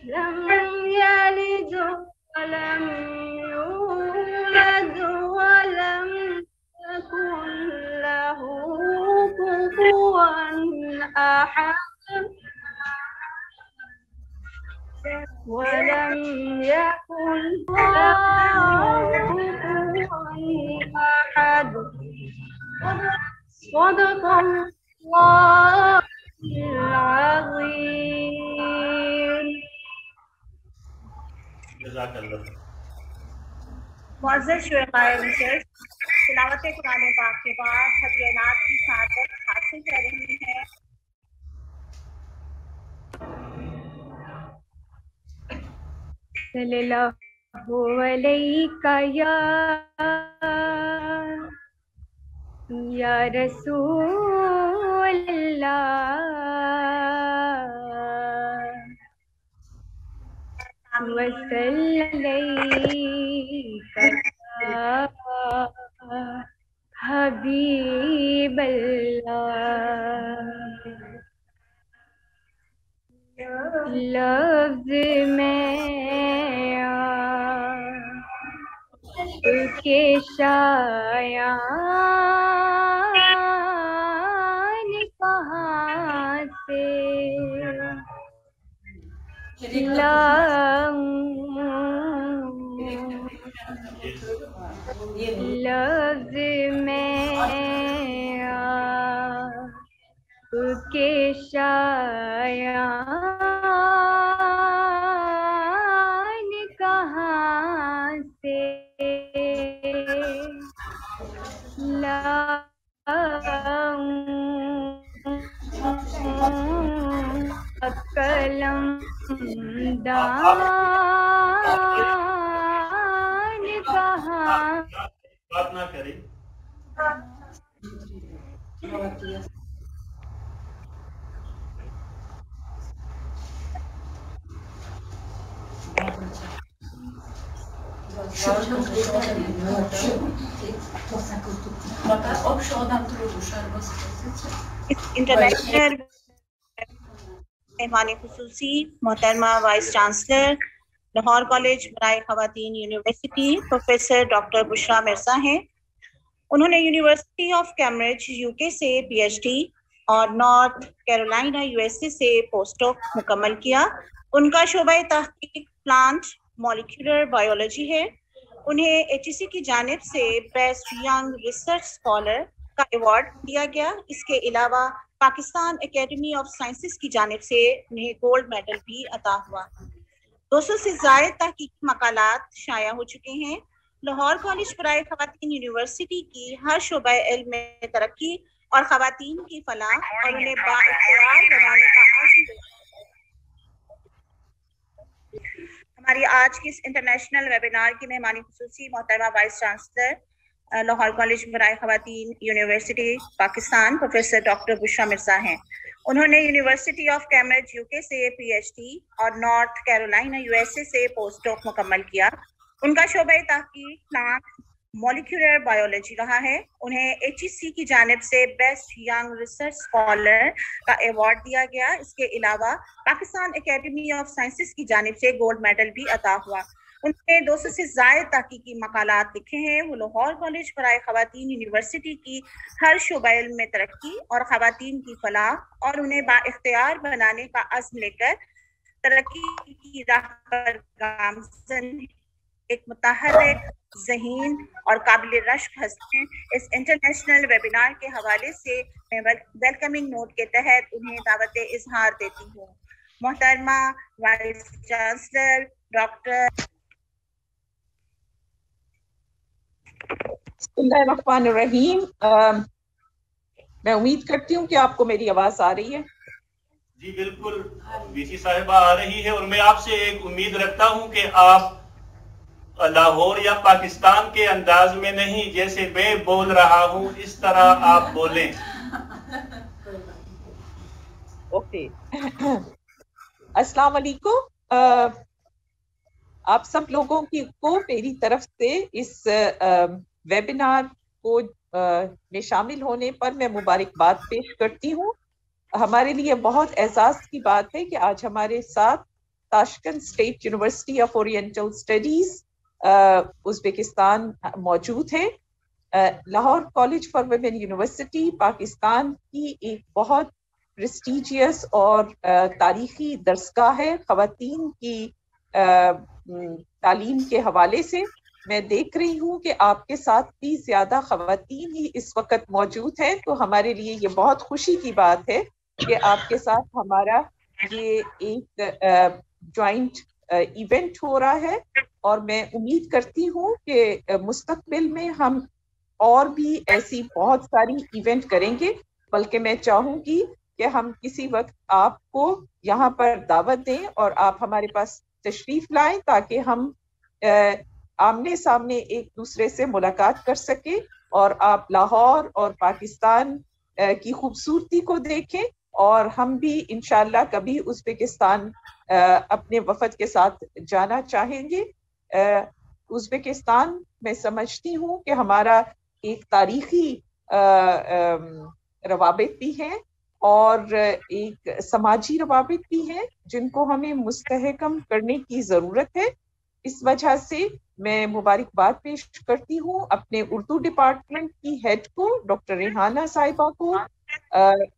لم يلد ولم يولد ولم يكن له كفوا أحد ولم يكن له كفوا أحد. صدق الله العظيم. جزاک اللہ. معزز شرکائے نشست، تلاوت قرآن پاک کے بعد ہدیہ نعت کی سعادت حاصل کر رہی ہے صلی اللہ علیہ یا رسول اللہ وسلیک حبیب اللہ. لفظ میں کے شایان کہاں سے لفظ میں کے شایان کہاں سے قلم دان کہاں. بات نہ کریں. انٹرنیشنل مہمان خصوصی محترمہ وائس چانسلر لاہور کالج برائے خواتین یونیورسٹی پروفیسر ڈاکٹر بشرا مرزا ہیں. انہوں نے یونیورسٹی آف کیمبرج یو کے سے پی ایچ ڈی اور north Carolina U S A سے پوسٹ ڈاک مکمل کیا. ان کا شعبہ تحقیق پلانٹ مالیکولر بایولوجی ہے. انہیں ایچ ای سی کی جانب سے بیسٹ ینگ ریسرچ اسکالر کا ایوارڈ دیا گیا. اس کے علاوہ پاکستان اکیڈمی آف سائنسز کی جانب سے انہیں گولڈ میڈل بھی عطا ہوا. 200 سے زائد تحقیقی مقالات شائع ہو چکے ہیں. لاہور کالج برائے خواتین یونیورسٹی کی ہر شعبہ علم میں ترقی اور خواتین کی فلاح اور انہیں بااختیار بنانے کا عزم. ہماری آج کی اس انٹرنیشنل ویبینار کی مہمان خصوصی محترمہ وائس چانسلر لاہور کالج برائے خواتین یونیورسٹی پاکستان پروفیسر ڈاکٹر بشرا مرزا ہیں. انہوں نے یونیورسٹی آف کیمبرج یو کے سے پی ایچ ڈی اور north Carolina U S A سے پوسٹ ڈاک مکمل کیا. ان کا شعبہ تحقیق پلانٹ مالیکولر بایولوجی رہا ہے. انہیں ایچ ای سی کی جانب سے بیسٹ ینگ ریسرچ اسکالر کا ایوارڈ دیا گیا. اس کے علاوہ پاکستان اکیڈمی آف سائنسز کی جانب سے گولڈ میڈل بھی عطا ہوا. انہوں نے 200 سے زائد تحقیقی مقالات لکھے ہیں. وہ لاہور کالج برائے خواتین یونیورسٹی کی ہر شعبہ علم میں ترقی اور خواتین کی فلاح اور انہیں بااختیار بنانے کا عزم لے کر ترقی کی راہ پر گامزن ایک متحرک ذہین اور قابل رشک ہستی ہیں. اس انٹرنیشنل ویبینار کے حوالے سے میں ویلکمنگ نوٹ کے تحت انہیں دعوت اظہار دیتی ہوں. محترمہ وائس چانسلر ڈاکٹر. بسم اللہ الرحمن الرحیم. میں امید کرتی ہوں کہ آپ کو میری آواز آ رہی ہے. جی بالکل وی سی صاحبہ آ رہی ہے، اور میں آپ سے ایک امید رکھتا ہوں کہ آپ لاہور یا پاکستان کے انداز میں نہیں، جیسے میں بول رہا ہوں اس طرح آپ بولیں. اوکے. السلام علیکم. آپ سب لوگوں کو میری طرف سے اس ویبینار کو میں شامل ہونے پر میں مبارکباد پیش کرتی ہوں. ہمارے لیے بہت اعزاز کی بات ہے کہ آج ہمارے ساتھ Tashkent state university of oriental studies Uzbekistan موجود ہے. Lahore college for women university Pakistan کی ایک بہت پریسٹیجیس اور تاریخی درسگاہ ہے خواتین کی تعلیم کے حوالے سے. میں دیکھ رہی ہوں کہ آپ کے ساتھ بھی زیادہ خواتین ہی اس وقت موجود ہیں, تو ہمارے لیے یہ بہت خوشی کی بات ہے کہ آپ کے ساتھ ہمارا یہ ایک جوائنٹ ایونٹ ہو رہا ہے. اور میں امید کرتی ہوں کہ مستقبل میں ہم اور بھی ایسی بہت ساری ایونٹ کریں گے, بلکہ میں چاہوں گی کہ ہم کسی وقت آپ کو یہاں پر دعوت دیں اور آپ ہمارے پاس تشریف لائیں تاکہ ہم آمنے سامنے ایک دوسرے سے ملاقات کر سکیں اور آپ لاہور اور پاکستان کی خوبصورتی کو دیکھیں, اور ہم بھی انشاءاللہ کبھی ازبکستان اپنے وفد کے ساتھ جانا چاہیں گے. ازبکستان میں سمجھتی ہوں کہ ہمارا ایک تاریخی روابط بھی ہیں اور ایک سماجی روابط بھی ہیں جن کو ہمیں مستحکم کرنے کی ضرورت ہے. اس وجہ سے میں مبارکباد پیش کرتی ہوں اپنے اردو ڈپارٹمنٹ کی ہیڈ کو ڈاکٹر ریحانہ صاحبہ کو,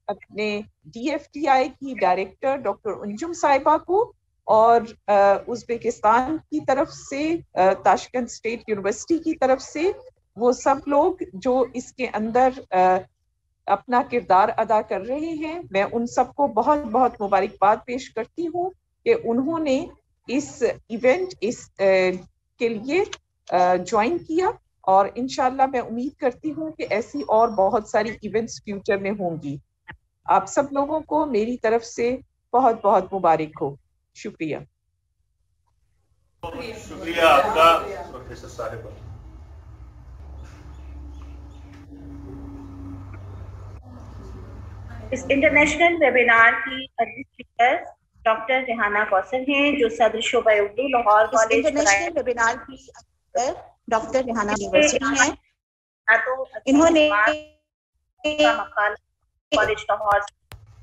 اپنے ڈی ایف ٹی آئی کی ڈائریکٹر ڈاکٹر انجم صاحبہ کو, اور ازبکستان کی طرف سے تاشکنت اسٹیٹ یونیورسٹی کی طرف سے وہ سب لوگ جو اس کے اندر اپنا کردار ادا کر رہے ہیں. میں ان سب کو بہت بہت مبارکباد پیش کرتی ہوں کہ انہوں نے اس ایونٹ کے لیے جوائن کیا, اور انشاءاللہ میں امید کرتی ہوں کہ ایسی اور بہت ساری ایونٹس فیوچر میں ہوں گی. آپ سب لوگوں کو میری طرف سے بہت بہت مبارک ہو. شکریہ. شکریہ آپ کا پروفیسر صاحبہ. اس انٹرنیشنل ویبینار کی اسپیکر ڈاکٹر ریحانہ کوثر ہیں جو صدر شعبہ Urdu Lahore college. International webinar کی اسپیکر ڈاکٹر ریحانہ یونیورسٹی ہیں. انہوں نے کالج لاہور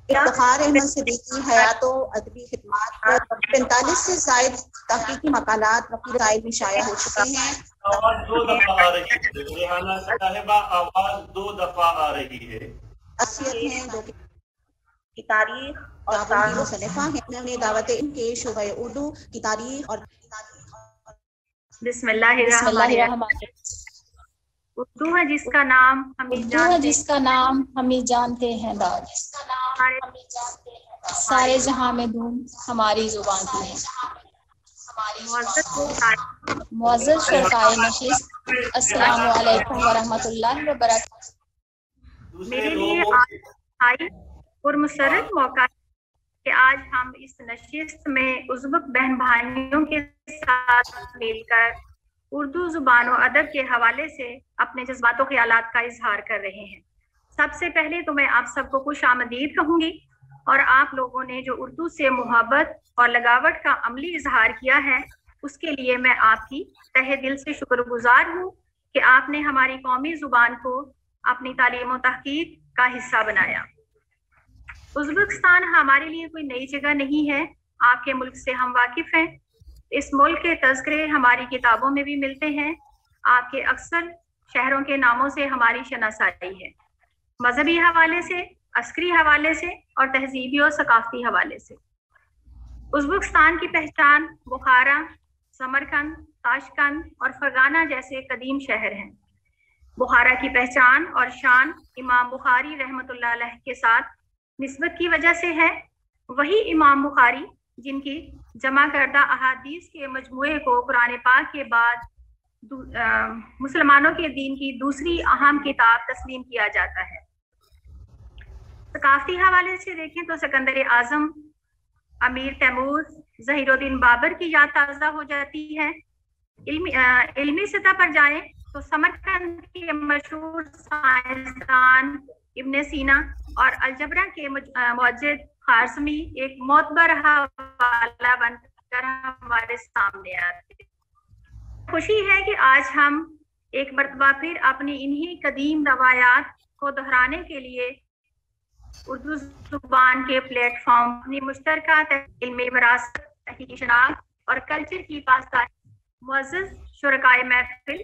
افتخار احمد صدیقی حیات و ادبی خدمات پر 45 سے زائد تحقیقی مقالات وسائل میں شائع ہو چکے ہیں. آواز 2 دفعہ آ رہی ہے ریحانہ صاحبہ, آواز 2 دفعہ آ رہی ہے. اصلیت ہیں جو کی تاریخ اور مصنفہ ہیں. انہوں نے دعوت ان کے شعبہ اردو کی تاریخ اور بسم اللہ الرحمن الرحیم. اردو ہے جس کا نام ہمیں جانتے ہیں داد, سارے جہاں میں دھوم ہماری زبان کی ہے. معزز شرکائے نشست, السلام علیکم ورحمۃ اللہ وبرکاتہ. میرے لیے آج اور مسرت موقع کہ آج ہم اس نشست میں ازبک بہن بھائیوں کے ساتھ مل کر اردو زبان و ادب کے حوالے سے اپنے جذبات و خیالات کا اظہار کر رہے ہیں. سب سے پہلے تو میں آپ سب کو خوش آمدید کہوں گی, اور آپ لوگوں نے جو اردو سے محبت اور لگاوٹ کا عملی اظہار کیا ہے اس کے لیے میں آپ کی تہہ دل سے شکر گزار ہوں کہ آپ نے ہماری قومی زبان کو اپنی تعلیم و تحقیق کا حصہ بنایا. ازبکستان ہمارے لیے کوئی نئی جگہ نہیں ہے, آپ کے ملک سے ہم واقف ہیں. اس ملک کے تذکرے ہماری کتابوں میں بھی ملتے ہیں. آپ کے اکثر شہروں کے ناموں سے ہماری شناسائی ہے, مذہبی حوالے سے, عسکری حوالے سے اور تہذیبی اور ثقافتی حوالے سے. ازبکستان کی پہچان بخارا, سمرقند, تاشقند اور فرغانہ جیسے قدیم شہر ہیں. بخارا کی پہچان اور شان امام بخاری رحمۃ اللہ علیہ کے ساتھ نسبت کی وجہ سے ہے. وہی امام بخاری جن کی جمع کردہ احادیث کے مجموعے کو قرآن پاک کے بعد مسلمانوں کے دین کی دوسری اہم کتاب تسلیم کیا جاتا ہے. ثقافتی حوالے سے دیکھیں تو سکندر اعظم, امیر تیمور, ظہیر الدین بابر کی یاد تازہ ہو جاتی ہے. علمی سطح پر جائیں تو سمرقند کے مشہور سائنسدان ابن سینا اور الجبرا کے موجد خارزمی ایک معتبر حوالہ بن کر ہمارے سامنے آتے. خوشی ہے کہ آج ہم ایک مرتبہ پھر اپنی انہی قدیم روایات کو دہرانے کے لیے اردو زبان کے پلیٹ فارم اپنی مشترکہ علمی وراثت तहकीकी शनाख्त और कल्चर की पासदार मुअज़्ज़ज़ शुरकाए महफिल,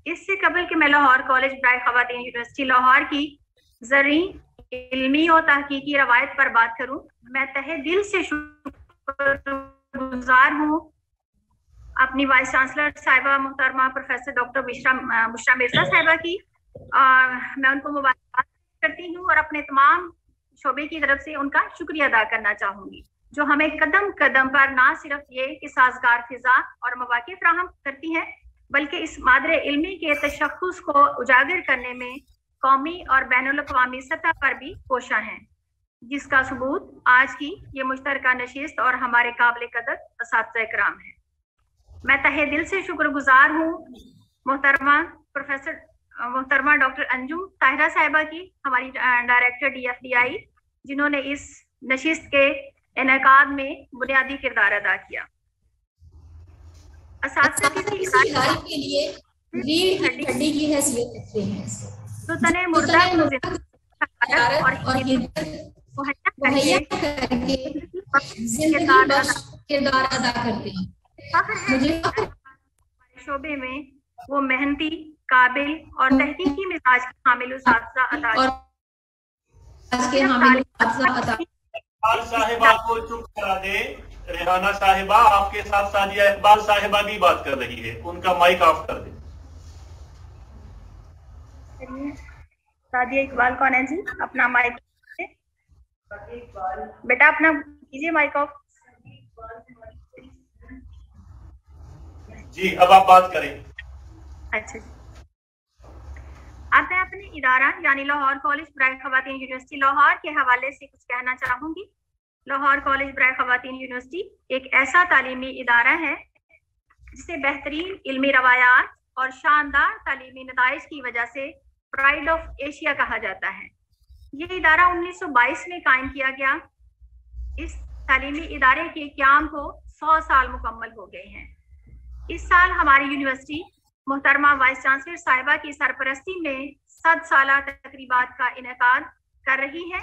इससे कबल कि मैं लाहौर कॉलेज बराए ख़वातीन यूनिवर्सिटी लाहौर की ज़रई इल्मी और तहकीकी रवायत पर बात करूं, मैं तहे दिल से शुक्रगुजार हूँ अपनी वाइस चांसलर साहिबा मोहतरमा प्रोफेसर डॉक्टर बुशरा मिर्जा साहिबा की। मैं उनको मुबारकबाद करती हूँ और अपने तमाम शोबे की तरफ से उनका शुक्रिया अदा करना चाहूंगी, जो हमें कदम कदम पर ना सिर्फ ये कि साजगार फिजा और मौके फराहम करती है, बल्कि इस मादरे इल्मी के तशख्खुस को उजागर करने में कौमी और बैनुल अक़वामी सतह पर भी कोशा हैं, जिसका सबूत आज की ये मुश्तरका नशिस्त और हमारे काबिल कदर असातिज़ा इकराम है। मैं तहे दिल से शुक्रगुजार हूँ मोहतरमा डॉक्टर अंजुम ताहिरा साहिबा की, हमारी डायरेक्टर DFDI, जिन्होंने इस नशिस्त के इनेकाद में बुनियादी किरदार अदा किया। असातिज़ा के लिए रीढ़ की हड्डी की हैसियत रखते हैं, तो तने मुर्दा और मुहैया करके किरदार अदा करते हैं। मुझे शोबे में वो मेहनती, काबिल और तहकीकी मिजाज के हामिल उस्ताद अता साहिबा को चुप करा दे। रेहाना साहिबा, आपके साथ सादिया इकबाल साहिबा भी बात कर रही है, उनका माइक ऑफ कर दे। सादिया इकबाल कौन है जी? अपना माइक बेटा अपना कीजिए माइक ऑफ। जी अब आप बात करें। अच्छा, अब मैं अपने इदारा यानी लाहौर कॉलेज बराए ख़वातीन यूनिवर्सिटी लाहौर के हवाले से कुछ कहना चाहूंगी। लाहौर कॉलेज बराए ख़वातीन यूनिवर्सिटी एक ऐसा तालीमी इदारा है जिसे बेहतरीन इल्मी रवायात और शानदार तालीमी नताइज की वजह से प्राइड ऑफ एशिया कहा जाता है। ये इदारा 1922 में कायम किया गया। इस तालीमी इदारे के क़याम को 100 साल मुकम्मल हो गए हैं। इस साल हमारी यूनिवर्सिटी मोहतरमा वाइस चांसलर साहिबा की सरपरस्ती में 100 साला तकरीबात का इनेकाद कर रही है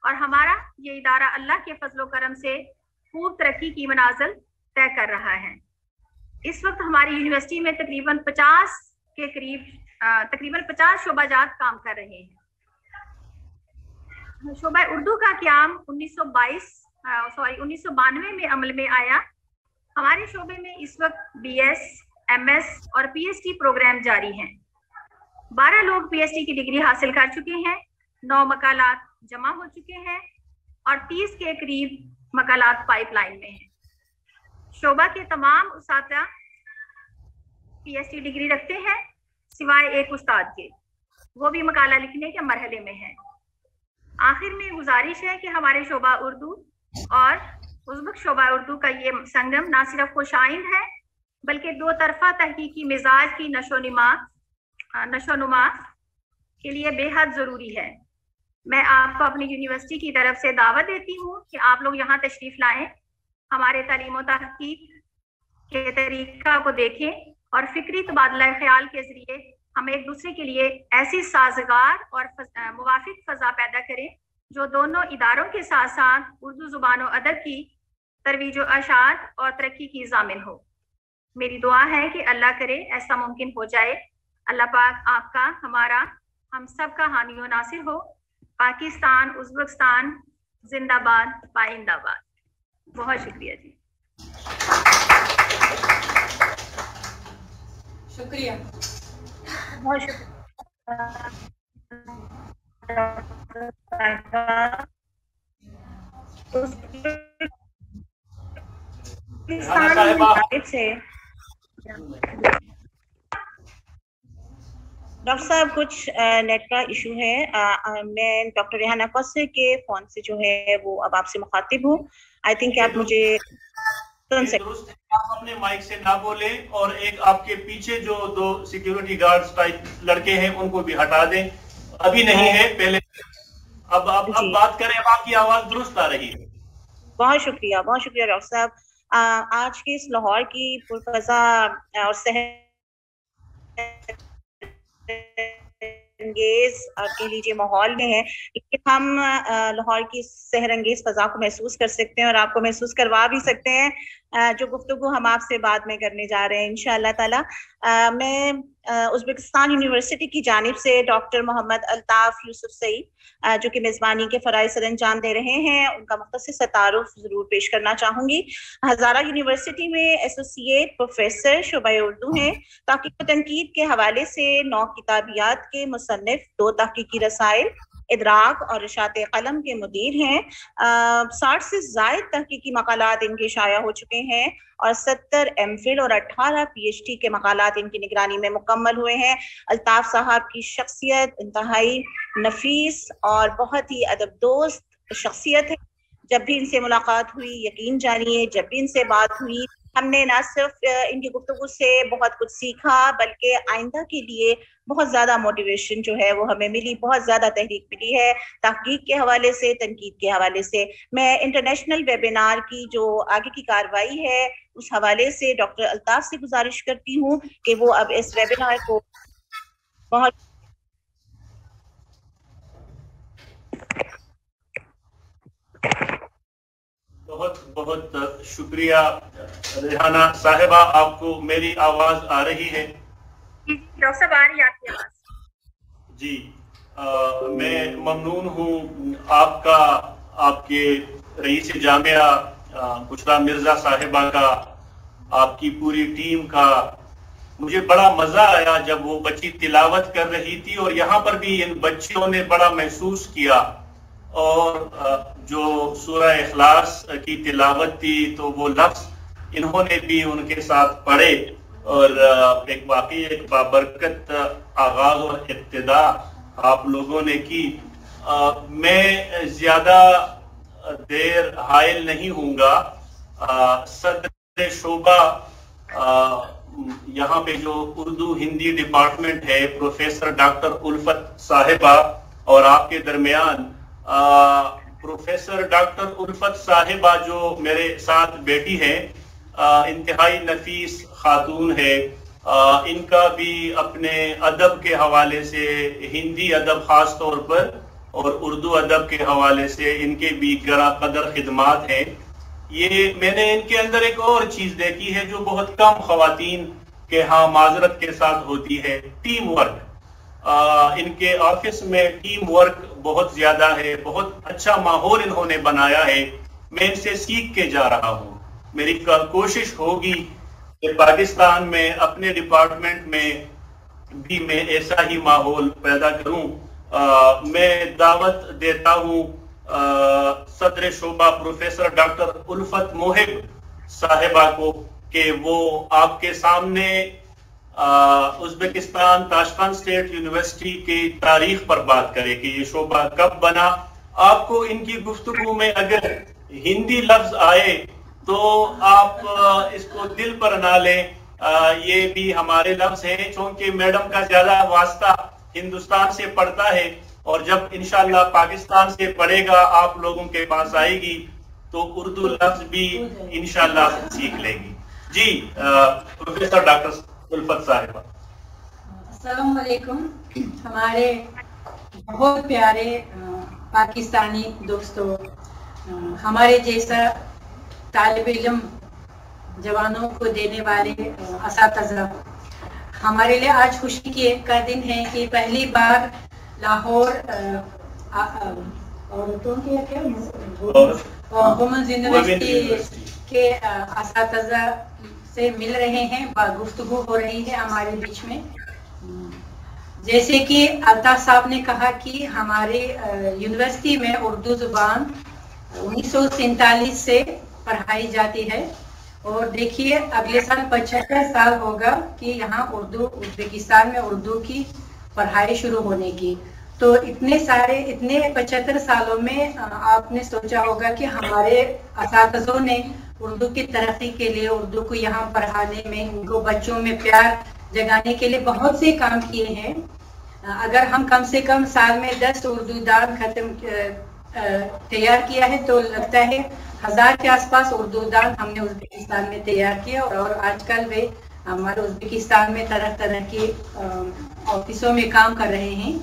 और हमारा ये इदारा अल्लाह के फजलो करम से खूब तरक्की की मनाजिल तय कर रहा है। इस वक्त हमारी यूनिवर्सिटी में तकरीबन 50 के करीब तकरीबन 50 शोबाजात काम कर रहे हैं। शोबा उर्दू का क़याम 1992 में अमल में आया। हमारे शोबे में इस वक्त BS, MS और PhD प्रोग्राम जारी हैं। 12 लोग PhD की डिग्री हासिल कर चुके हैं, 9 मकालात जमा हो चुके हैं और 30 के करीब मकालात पाइपलाइन में हैं। शोबा के तमाम उस्ताद PhD डिग्री रखते हैं सिवाय एक उस्ताद के, वो भी मकाला लिखने के मरहले में है। आखिर में गुजारिश है कि हमारे शोबा उर्दू और उज़्बक शोबा उर्दू का ये संगम ना सिर्फ खुशाइंद है बल्कि दो तरफा तहकीकी मिजाज की नशोनुमा के लिए बेहद ज़रूरी है। मैं आपको अपनी यूनिवर्सिटी की तरफ से दावत देती हूँ कि आप लोग यहाँ तशरीफ़ लाएं, हमारे तालीम और तहकीक के तरीका को देखें और फिक्री तबादला ख्याल के ज़रिए हम एक दूसरे के लिए ऐसी साजगार और मुवाफिक फ़ज़ा पैदा करें जो दोनों इदारों के साथ साथ उर्दू ज़ुबान और अदब की तरवीज व अशात और तरक्की की ज़ामिन हो। मेरी दुआ है कि अल्लाह करे ऐसा मुमकिन हो जाए। अल्लाह पाक आपका, हमारा, हम सब का हामी व नासिर हो। पाकिस्तान, उज़्बेकिस्तान जिंदाबाद, पाइंदाबाद। बहुत शुक्रिया जी। शुक्रिया, बहुत शुक्रिया। डॉक्टर साहब कुछ नेट का इशू है। मैं डॉक्टर रेहाना कौसर के फोन से जो है वो अब आपसे मुखातिब हूँ। आई थिंक आप मुझे सुन सकते। आप अपने माइक से ना बोले और एक आपके पीछे जो 2 सिक्योरिटी गार्ड्स टाइप लड़के हैं उनको भी हटा दें। अभी नहीं है, पहले। अब बात करें, अब आपकी आवाज दुरुस्त आ रही है। बहुत शुक्रिया डॉक्टर साहब। आज के इस लाहौर की पुरफज़ा और सहरंगेज कह लीजिए माहौल में है, लेकिन हम लाहौर की सहरंगेज फजा को महसूस कर सकते हैं और आपको महसूस करवा भी सकते हैं। जो गुफ्तगू हम आपसे बाद में करने जा रहे हैं इंशाअल्लाह ताला। मैं उज़्बेकिस्तान यूनिवर्सिटी की जानिब से डॉक्टर मोहम्मद अल्ताफ यूसुफ सईद जो कि मेज़बानी के फ़राइज़ सर अंजाम दे रहे हैं, उनका मुख्तसर तारुफ ज़रूर पेश करना चाहूँगी। हज़ारा यूनिवर्सिटी में एसोसिएट प्रोफेसर शुबा उर्दू हैं। तहक़ीक़ व तनकीद के हवाले से 9 किताबियात के मुसन्निफ़, 2 तहक़ीक़ी रसाइल, इदराक और इशात कलम के मुदीर हैं। 60 से ज़ायद तहक़ीक़ी मक़ालात इनके शाया हो चुके हैं और 70 एमफिल और 18 PhD के मक़ालात इनकी निगरानी में मुकम्मल हुए हैं। अल्ताफ़ साहब की शख्सियत इंतहाई नफीस और बहुत ही अदबदोस्त शख्सियत है। जब भी इनसे मुलाकात हुई, यकीन जानिए जब भी इनसे बात हुई, हमने ना सिर्फ इनकी गुफ्तगू से बहुत कुछ सीखा बल्कि आइंदा के लिए बहुत ज़्यादा मोटिवेशन जो है वो हमें मिली, बहुत ज़्यादा तहरीक मिली है तहकीक के हवाले से, तनकीद के हवाले से। मैं इंटरनेशनल वेबिनार की जो आगे की कार्रवाई है उस हवाले से डॉक्टर अल्ताफ से गुजारिश करती हूँ कि वो अब इस वेबिनार को बहुत बहुत शुक्रिया रेहाना साहिबा। आपको मेरी आवाज आ रही है? डॉक्टर साहब आ रही है आपकी आवाज। जी, मैं ममनून हूँ आपका, आपके रईस जामिया बुशरा मिर्जा साहिबा का, आपकी पूरी टीम का। मुझे बड़ा मजा आया जब वो बच्ची तिलावत कर रही थी और यहाँ पर भी इन बच्चियों ने बड़ा महसूस किया। और जो सूरह इखलास की तिलावत थी तो वो लफ्ज इन्होंने भी उनके साथ पढ़े और एक बाबरकत आगाज और इब्तिदा आप लोगों ने की। मैं ज्यादा देर हायल नहीं हूँगा। सदर शोबा यहाँ पे जो उर्दू हिंदी डिपार्टमेंट है, प्रोफेसर डॉक्टर उल्फत साहिबा, और आपके दरमियान प्रोफेसर डॉक्टर उल्फत साहिबा जो मेरे साथ बेटी है, इंतहाई नफीस खातून है। इनका भी अपने अदब के हवाले से, हिंदी अदब खास तौर पर और उर्दू अदब के हवाले से इनके भी गरा कदर खिदमात हैं। ये मैंने इनके अंदर एक और चीज देखी है जो बहुत कम खवातीन के यहाँ माजरत के साथ होती है, टीम वर्क। इनके ऑफिस में टीम वर्क बहुत ज्यादा है, बहुत अच्छा माहौल इन्होंने बनाया है। मैं इनसे सीख के जा रहा हूँ। मेरी कोशिश होगी कि पाकिस्तान में अपने डिपार्टमेंट में भी मैं ऐसा ही माहौल पैदा करूँ। मैं दावत देता हूँ सदर शोबा प्रोफेसर डॉक्टर उल्फत मोहिब साहिबा को कि वो आपके सामने उज़्बेकिस्तान ताशकंद स्टेट यूनिवर्सिटी की तारीख पर बात करे कि ये शोबा कब बना। आपको इनकी गुफ्तगू में अगर हिंदी लफ्ज आए तो आप इसको दिल पर ना लें। ये भी हमारे लफ्ज है, क्योंकि मैडम का ज्यादा वास्ता हिंदुस्तान से पड़ता है और जब इंशाल्लाह पाकिस्तान से पढ़ेगा, आप लोगों के पास आएगी तो उर्दू लफ्ज भी इंशाल्लाह सीख लेगी। जी, प्रोफेसर डॉक्टर उल्फत साहिबा। अस्सलाम वालेकुम। हमारे बहुत प्यारे पाकिस्तानी दोस्तों, हमारे जैसा तालिब इल्म जवानों को देने वाले असातिज़ा, हमारे लिए आज खुशी का दिन है कि पहली बार लाहौर औरतों के वुमेन्स यूनिवर्सिटी के असातिज़ा से मिल रहे हैं, गुफ्तगू हो रही है हमारे बीच में। जैसे कि अल्ताफ साहब ने कहा कि हमारे यूनिवर्सिटी में उर्दू जुबान 1947 से पढ़ाई जाती है और देखिए अगले साल 75 साल होगा कि यहाँ उर्दू, उज़्बेकिस्तान में उर्दू की पढ़ाई शुरू होने की। तो इतने 75 सालों में आपने सोचा होगा कि हमारे असातिज़ों ने उर्दू की तरक्की के लिए, उर्दू को यहाँ पढ़ाने में, इनको बच्चों में प्यार जगाने के लिए बहुत से काम किए हैं। अगर हम कम से कम साल में 10 उर्दू दान तैयार किया है तो लगता है 1000 के आसपास उर्दू दान हमने उज़्बेकिस्तान में तैयार किया। और आजकल वे हमारे उज़्बेकिस्तान में तरह तरह के ऑफिसों में काम कर रहे हैं।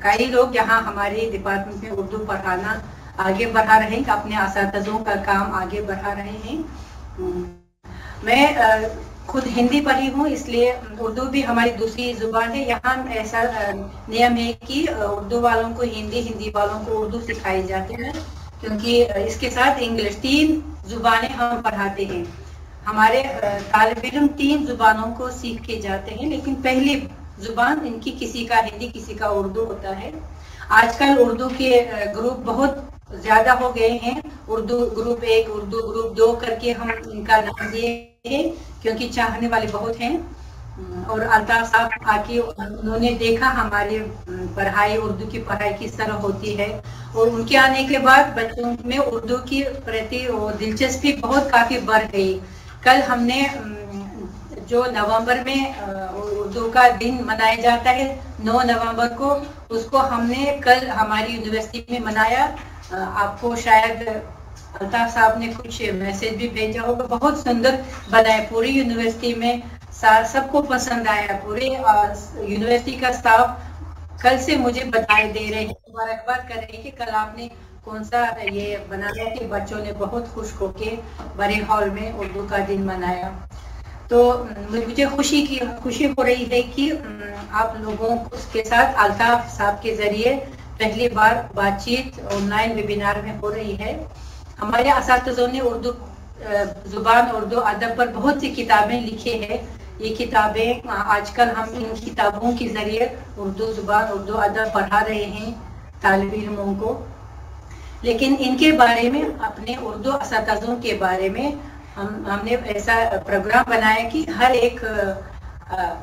कई लोग यहाँ हमारे डिपार्टमेंट में उर्दू पढ़ाना आगे बढ़ा रहे हैं, अपने असातिज़ों का काम आगे बढ़ा रहे हैं। मैं खुद हिंदी पढ़ी हूँ, इसलिए उर्दू भी हमारी दूसरी जुबान है। यहाँ ऐसा नियम है कि उर्दू वालों को हिंदी, हिंदी वालों को उर्दू सिखाई जाती है, क्योंकि इसके साथ इंग्लिश, 3 जुबानें हम पढ़ाते हैं। हमारे तालिब इल्म 3 जुबानों को सीख के जाते हैं, लेकिन पहली जुबान इनकी किसी का हिंदी, किसी का उर्दू होता है। आजकल उर्दू के ग्रुप बहुत ज्यादा हो गए हैं, उर्दू ग्रुप 1, उर्दू ग्रुप 2 करके हम इनका नाम दिए हैं, क्योंकि चाहने वाले बहुत हैं। और अल्ताफ साहब आके उन्होंने देखा हमारी पढ़ाई, उर्दू की पढ़ाई किस तरह होती है, और उनके आने के बाद बच्चों में उर्दू की प्रति दिलचस्पी बहुत काफी बढ़ गई। कल हमने जो नवंबर में उर्दू का दिन मनाया जाता है 9 नवंबर को, उसको हमने कल हमारी यूनिवर्सिटी में मनाया। आपको शायद अल्ताफ साहब ने कुछ मैसेज भी भेजा होगा, बहुत सुंदर बनाया, पूरी यूनिवर्सिटी में सबको पसंद आया। पूरे यूनिवर्सिटी का स्टाफ कल से मुझे बधाई दे रहे हैं, मुबारकबाद कर रहे हैं कि कल आपने कौन सा ये बनाया कि बच्चों ने बहुत खुश होके बड़े हॉल में उर्दू का दिन मनाया। तो मुझे खुशी हो रही है कि आप लोगों के साथ अल्ताफ साहब के जरिए पहली बार बातचीत ऑनलाइन वेबिनार में हो रही है। हमारे असातिज़ों ने उर्दू जुबान, उर्दू अदब पर बहुत सी किताबें लिखी है। ये किताबें आजकल हम इन किताबों के जरिए उर्दू जुबान, उर्दू अदब पढ़ा रहे हैं तालिब इल्मों को। लेकिन इनके बारे में, अपने उर्दू असातिज़ों के बारे में हमने ऐसा प्रोग्राम बनाया कि हर एक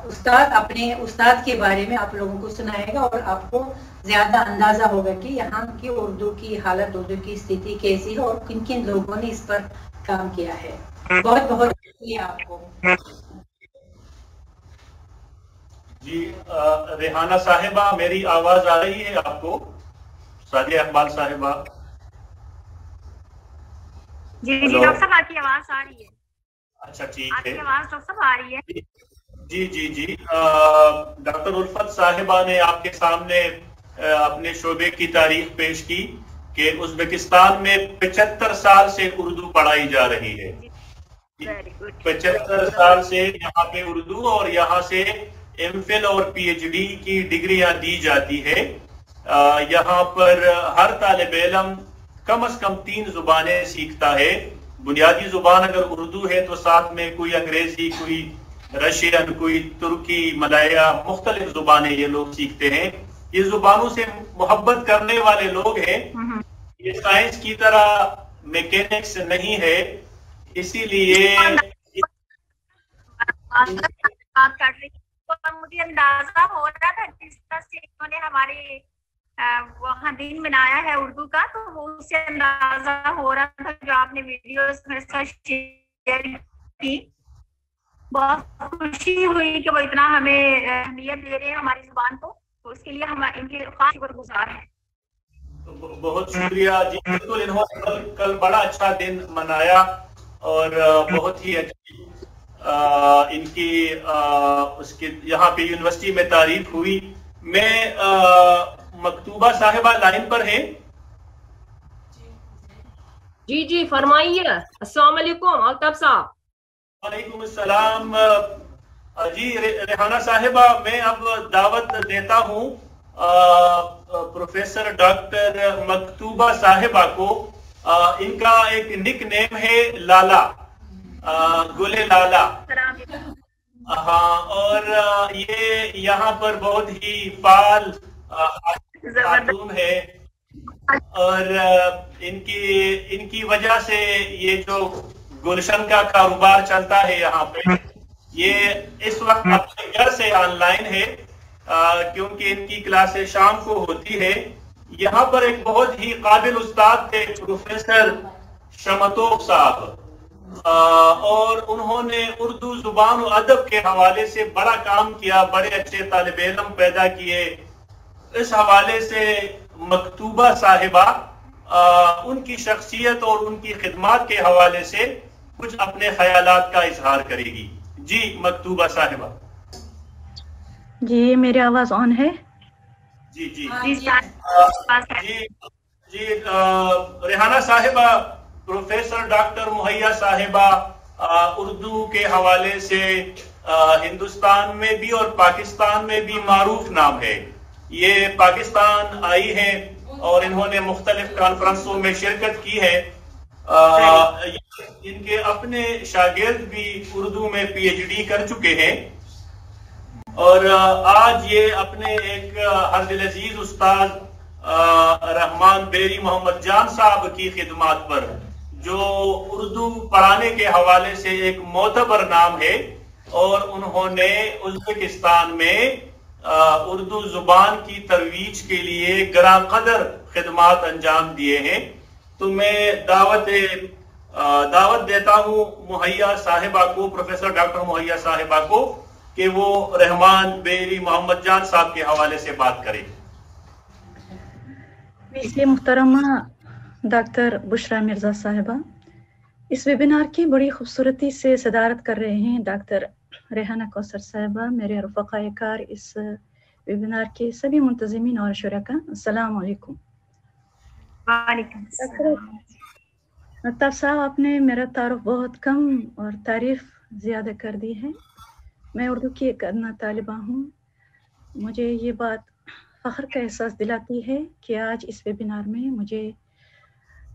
उस्ताद अपने उस्ताद के बारे में आप लोगों को सुनाएगा, और आपको ज्यादा अंदाजा होगा कि यहाँ की उर्दू की हालत, उर्दू की स्थिति कैसी है, और किन किन लोगों ने इस पर काम किया है। बहुत बहुत शुक्रिया आपको। जी रेहाना साहिबा, मेरी आवाज आ रही है आपको? सादिया इकबाल साहिबा। जी जी डॉक्टर साहब, आपकी आवाज आ रही है। अच्छा ठीक है, आपकी आवाज डॉक्टर साहब आ रही है। जी जी जी डॉक्टर उल्फत साहिबा ने आपके सामने अपने शोबे की तारीख पेश की कि उज़्बेकिस्तान में 75 साल से उर्दू पढ़ाई जा रही है। 75 साल से यहाँ पे उर्दू, और यहाँ से एमफिल और पीएचडी की डिग्रियां दी जाती है। यहाँ पर हर तालिब इल्म कम से कम 3 जुबानें सीखता है। बुनियादी जुबान अगर उर्दू है तो साथ में कोई अंग्रेजी, कोई रशियन, कोई तुर्की, मलया, मुख्तलिफ जुबानें ये लोग सीखते हैं। ये जुबानों से मोहब्बत करने वाले लोग हैं। ये साइंस की तरह मैकेनिक्स नहीं है, इसीलिए मुझे अंदाजा हो रहा था जिस तरह से इन्होंने हमारे वहाँ दिन मनाया है उर्दू का, तो वो उससे अंदाजा हो रहा था जो आपने वीडियोस मेरे साथ शेयर की। बहुत खुशी हुई कि वो इतना हमें अहमियत दे रहे हैं हमारी जुबान को, तो उसके लिए हम इनके खास शुक्रगुजार हैं। बहुत शुक्रिया जी। बिल्कुल, इन्होंने कल बड़ा अच्छा दिन मनाया और बहुत ही अच्छी इनकी उसके यहाँ पे यूनिवर्सिटी में तारीफ हुई। मैं मकतूबा साहिबा लाइन पर है? जी जी फरमाइए। अस्सलाम वालेकुम अल्ताफ साहब। वालेकुम अस्सलाम। जी रेहाना साहिबा, मैं अब दावत देता हूँ प्रोफेसर डॉक्टर मकतूबा साहिबा को। इनका एक निक नेम है लाला, गुले लाला। हाँ, और ये यहाँ पर बहुत ही फाल खातून है, और इनकी वजह से ये जो गुलशन का कारोबार चलता है यहाँ पे, ये इस वक्त अपने घर से ऑनलाइन है क्योंकि इनकी क्लासें शाम को होती है। यहाँ पर एक बहुत ही काबिल उस्ताद थे प्रोफेसर शमतोब साहब, और उन्होंने उर्दू जुबान और अदब के हवाले से बड़ा काम किया, बड़े अच्छे तालिब इल्म पैदा किए। इस हवाले से मकतूबा साहिबा उनकी शख्सियत और उनकी खिदमत के हवाले से कुछ अपने ख्यालात का इजहार करेगी। जी मकतूबा साहिबा। जी मेरी आवाज ऑन है? जी जी जी जी रेहाना साहिबा, प्रोफेसर डॉक्टर मुहैया साहिबा اردو کے حوالے سے ہندوستان میں بھی اور پاکستان میں بھی معروف نام ہے. یہ پاکستان آئی ہیں اور انہوں نے مختلف کانفرنسوں میں شرکت کی ہے. ان کے اپنے شاگرد بھی اردو میں پی ایچ ڈی کر چکے ہیں اور آج یہ اپنے ایک ہر دل عزیز استاد رحمان بیری محمد جان صاحب کی خدمات پر، جو اردو پڑھانے کے حوالے سے ایک معتبر نام ہے اور انہوں نے ازبکستان میں اردو زبان کی ترویج کے لیے گراں قدر خدمات انجام دیے ہیں. تو میں دعوت دیتا ہوں مہیا صاحبہ کو، پروفیسر ڈاکٹر مہیا صاحبہ کو، کہ وہ رحمان بیری محمد جان صاحب کے حوالے سے بات کریں. ویسے محترمہ ڈاکٹر بشرا مرزا صاحبہ، اس ویبینار کی بڑی خوبصورتی سے صدارت کر رہے ہیں ڈاکٹر ریحانہ کوثر صاحبہ. میرے رفقائے کار، اس ویبینار کے سبھی منتظمین اور شرکاء، السلام علیکم. وعلیکم السلام. مکتب صاحب، آپ نے میرا تعارف بہت کم اور تعریف زیادہ کر دی ہے. میں اردو کی ایک ادنیٰ طالبہ ہوں. مجھے یہ بات فخر کا احساس دلاتی ہے کہ آج اس ویبینار میں مجھے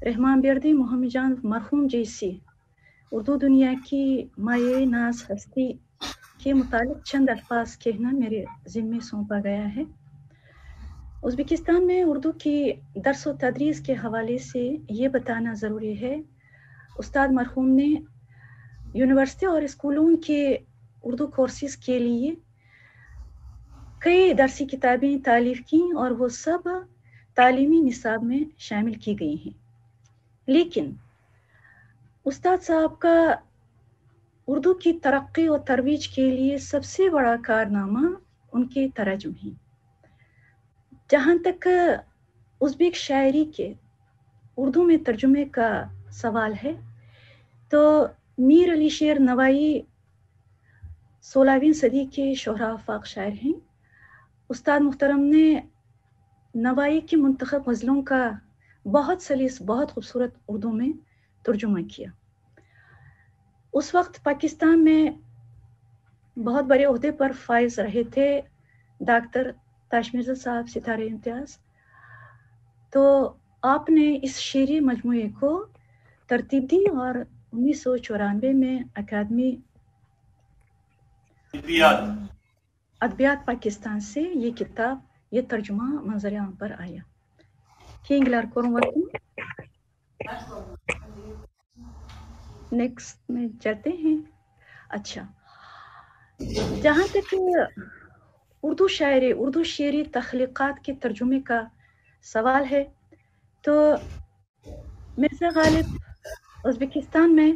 رحمان بیردی محمد جان مرحوم جیسی اردو دنیا کی مایہ ناز ہستی کے متعلق چند الفاظ کہنا میرے ذمے سونپا گیا ہے. ازبکستان میں اردو کی درس و تدریس کے حوالے سے یہ بتانا ضروری ہے، استاد مرحوم نے یونیورسٹی اور اسکولوں کے اردو کورسز کے لیے کئی درسی کتابیں تالیف کی اور وہ سب تعلیمی نصاب میں شامل کی گئی ہیں. لیکن استاد صاحب کا اردو کی ترقی و ترویج کے لیے سب سے بڑا کارنامہ ان کے ترجم ہیں. جہاں تک ازبک شاعری کے اردو میں ترجمے کا سوال ہے تو میر علی شیر نوائی 16ویں صدی کے شہرا آفاق شاعر ہیں. استاد محترم نے نوائی کی منتخب غزلوں کا بہت سلیس، بہت خوبصورت اردو میں ترجمہ کیا. اس وقت پاکستان میں بہت بڑے عہدے پر فائز رہے تھے ڈاکٹر تاش مرزا صاحب ستارے امتیاز. تو آپ نے اس شعری مجموعے کو ترتیب دی اور 1994 میں اکیڈمی ادبیات پاکستان سے یہ کتاب، یہ ترجمہ منظر عام پر آیا. کینگلر کورموتن نیکسٹ میں چلتے ہیں. اچھا، جہاں تک اردو شاعری، اردو شعری تخلیقات کے ترجمے کا سوال ہے تو مرزا غالب ازبکستان میں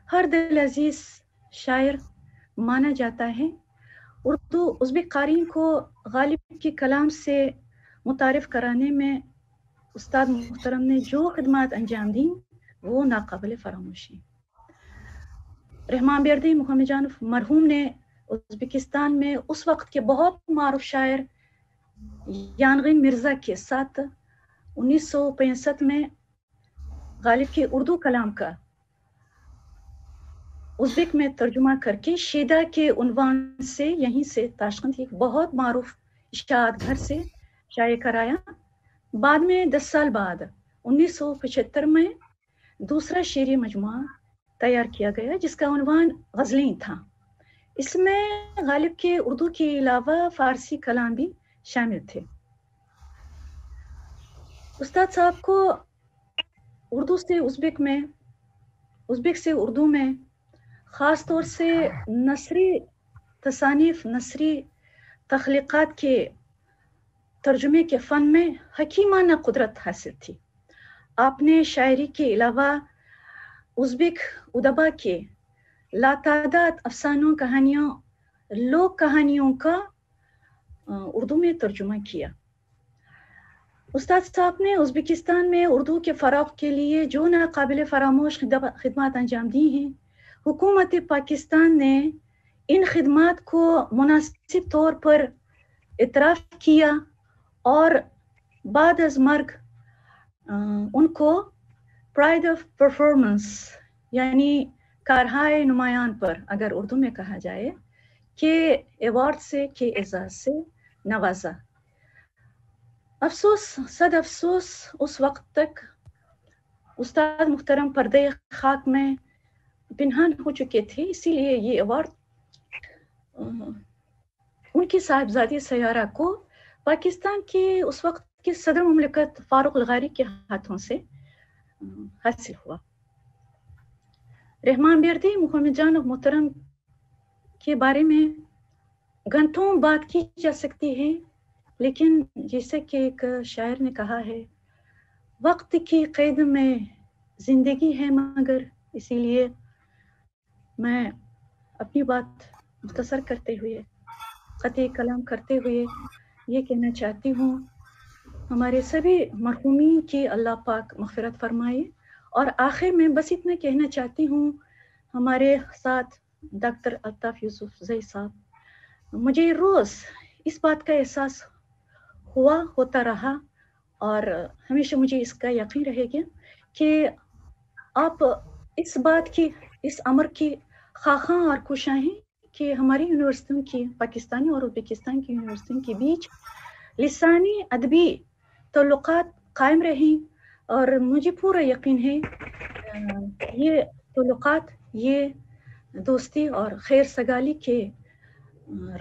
ہر دل عزیز شاعر مانا جاتا ہے. اردو ازبک قارئین کو غالب کے کلام سے متعارف کرانے میں استاد محترم نے جو خدمات انجام دیں وہ ناقابل فراموش ہیں. رحمان بیردی محمد جان مرحوم نے ازبکستان میں اس وقت کے بہت معروف شاعر یانغین مرزا کے ساتھ 1965 میں غالب کے اردو کلام کا ازبک میں ترجمہ کر کے شیدا کے عنوان سے یہیں سے تاشقند ایک بہت معروف اشاعت گھر سے شائع کرایا. بعد میں 10 سال بعد 1975 میں دوسرا شعری مجموعہ تیار کیا گیا جس کا عنوان غزلیں تھا. اس میں غالب کے اردو کے علاوہ فارسی کلام بھی شامل تھے. استاد صاحب کو اردو سے ازبک سے اردو میں خاص طور سے نثری تصانیف، نثری تخلیقات کے ترجمے کے فن میں حکیمانہ قدرت حاصل تھی. آپ نے شاعری کے علاوہ ازبک ادبا کے لاتعداد افسانوں، کہانیوں، لوک کہانیوں کا اردو میں ترجمہ کیا. استاد صاحب نے ازبکستان میں اردو کے فروغ کے لیے جو ناقابل فراموش خدمات انجام دی ہیں، حکومت پاکستان نے ان خدمات کو مناسب طور پر اعتراف کیا اور بعد از مرگ ان کو پرائڈ آف پرفارمنس یعنی कारहाय नुमायान पर अगर उर्दू में कहा जाए के अवार्ड से, के एजाज से नवाजा। अफसोस, सद अफसोस उस वक्त तक उस्ताद मुहतरम पर्दे खाक में पिनहान हो चुके थे, इसीलिए ये अवार्ड उनकी साहिबजादी सयारा को पाकिस्तान के उस वक्त के सदर मुमलिकत फारूक लगारी के हाथों से हासिल हुआ। रहमान बेर्दी मोहम्मद जान मोहतरम के बारे में घंटों बात की जा सकती है, लेकिन जैसे कि एक शायर ने कहा है, वक्त की कैद में जिंदगी है मगर, इसीलिए मैं अपनी बात मुख्तसर करते हुए, क़त्ई कलाम करते हुए ये कहना चाहती हूँ, हमारे सभी मरहूमीन की अल्लाह पाक मग़फ़िरत फरमाए। और आखिर में बस इतना कहना चाहती हूँ, हमारे साथ डॉक्टर अल्ताफ़ यूसुफ़ज़ई साहब, मुझे रोज़ इस बात का एहसास होता रहा और हमेशा मुझे इसका यकीन रहेगा कि आप इस बात की, इस अमर की ख़्वाहां और खुशा हैं कि हमारी यूनिवर्सिटियों की, पाकिस्तानी और उज़्बेकिस्तान की यूनिवर्सिटियों के बीच लिसानी अदबी तल्लुक़ात कायम रहें। और मुझे पूरा यकीन है ये तल्लुक़ात, ये दोस्ती और खैर सगाली के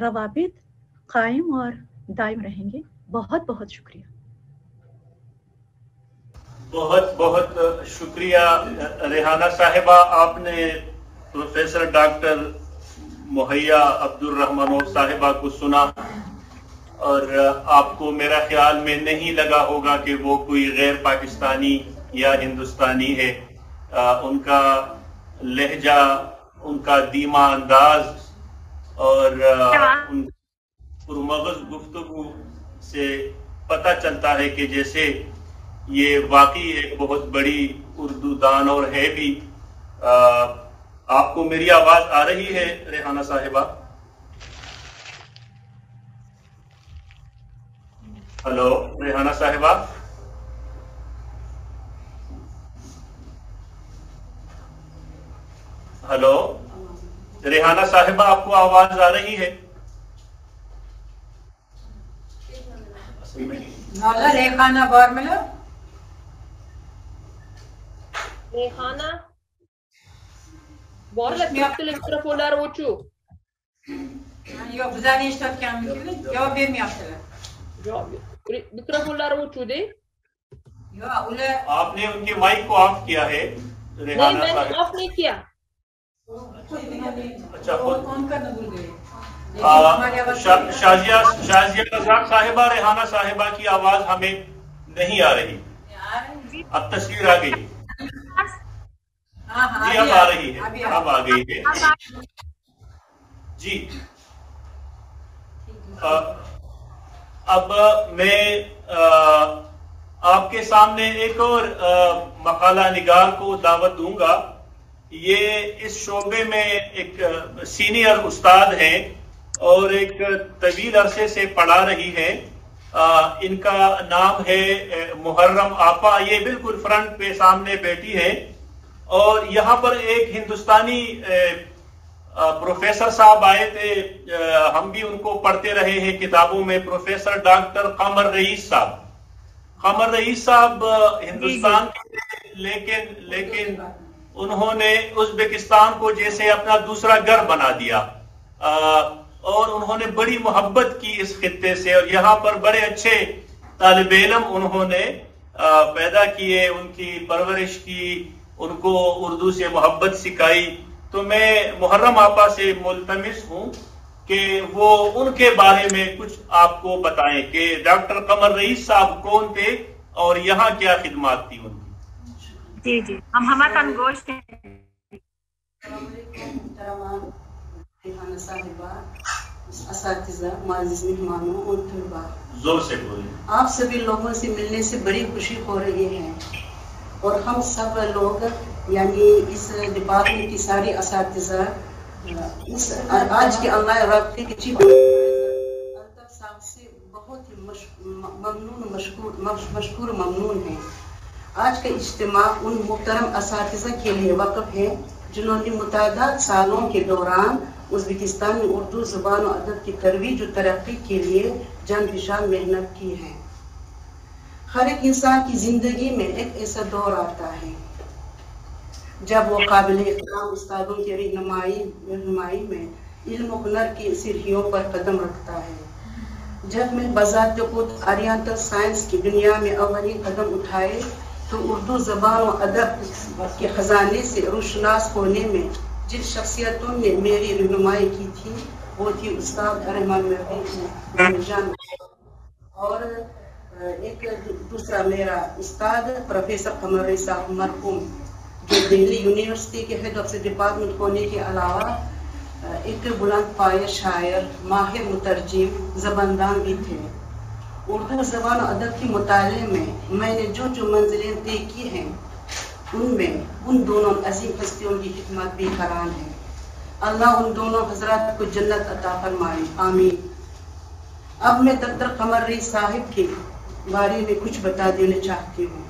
रवाबित कायम और दायम रहेंगे। बहुत बहुत शुक्रिया। बहुत बहुत शुक्रिया रेहाना साहिबा, आपने प्रोफेसर डॉक्टर मुहैया अब्दुल रहमान साहिबा को सुना और आपको मेरा ख्याल में नहीं लगा होगा कि वो कोई गैर पाकिस्तानी या हिंदुस्तानी है। उनका लहजा, उनका धीमा अंदाज और पुरमगज़ गुफ्तगू से पता चलता है कि जैसे ये वाकई एक बहुत बड़ी उर्दू दान और है भी। आपको मेरी आवाज आ रही है रेहाना साहिबा? हेलो रेहाना साहिबा? हेलो रेहाना साहिबा, आपको आवाज आ रही है? Rehana बारमला, Rehana Borla yaptığı mikrofonlar uçuyor. Yok, güzel işler kendisi. Cevap vermiyor yaptılar. Cevap ver. Mikrofonlar uçuyor değil. Yok, öyle. आपने उनके माइक को ऑफ किया है नहीं, रेहाना मैंने साहिबा? ऑफ नहीं किया। अच्छा, ऑन करना भूल गए। शाजिया रज़ाक साहिबा, रेहाना साहिबा की आवाज हमें नहीं आ रही। अब तस्वीर आ गई। जी अब आ रही है, अब आ गई है जी। अब मैं आपके सामने एक और मकाला निगार को दावत दूंगा। ये इस शोबे में एक सीनियर उस्ताद हैं और एक तवील अरसे से पढ़ा रही है। इनका नाम है मुहर्रम आपा। ये बिल्कुल फ्रंट पे सामने बैठी है और यहाँ पर एक हिंदुस्तानी प्रोफेसर साहब आए थे, हम भी उनको पढ़ते रहे हैं किताबों में, प्रोफेसर डॉक्टर कमर रईस साहब। कमर रईस साहब हिंदुस्तान के, लेकिन उन्होंने उज़्बेकिस्तान को जैसे अपना दूसरा घर बना दिया और उन्होंने बड़ी मोहब्बत की इस खित्ते से और यहाँ पर बड़े अच्छे तालिब इल्म उन्होंने पैदा किए, उनकी परवरिश की, उनको उर्दू से मोहब्बत सिखाई। तो मैं मुहर्रम आपा से मुल्तमिस हूँ कि वो उनके बारे में कुछ आपको बताएं कि डॉक्टर कमर रईस साहब कौन थे और यहाँ क्या खिदमत थी उनकी। जी हम हमारा गोश हैं। जोर से बोलिए। आप सभी लोगों से मिलने से बड़ी खुशी हो रही है और हम सब लोग यानी इस डिपार्टमेंट की सारी असातिज़ा आज के ऑनलाइन राब्ते के चीफ अल्ताफ साहब से बहुत ही मशकूर ममनून है। आज का इज्तिमा उन मुहतरम असातिज़ा के लिए वक़्फ़ है जिन्होंने मुतादाद सालों के दौरान उज़्बेकिस्तान में उर्दू ज़ुबान और अदब की तरवीज और तरक्की के लिए जानफशान मेहनत की है। हर एक इंसान की जिंदगी में एक ऐसा दौर आता है जब वो काबिल एहतराम उस्तादों की रहनुमाई में इल्म और हुनर की सीढ़ियों पर कदम रखता है। जब मैं बज़ात खुद ओरिएंटल साइंस की दुनिया में अव्वली कदम उठाए तो उर्दू ज़बान और अदब के ख़जाने से रोशनास होने में जिन शख्सियतों ने मेरी रहनुमाई की थी वो थी उस्ताद रहमान महबूब जान और एक दूसरा मेरा उस्ताद प्रोफेसर कमर रईस साहब मरहूम, जो दिल्ली यूनिवर्सिटी के हेड ऑफ डिपार्टमेंट होने के अलावा एक बुलंद पाया शायर, माहिर मुतरजिम, ज़बानदान भी थे। उर्दू ज़बान और अदब के मुताले में मैंने जो जो मंजिलें तय की हैं उनमें उन दोनों अजीम हस्तियों की खिदमत भी करान है। अल्लाह उन दोनों हजरात को जन्नत अता फरमाए, आमीन। अब मैं डॉक्टर कमर रईस साहब के बारे में कुछ बता देना चाहती हूँ।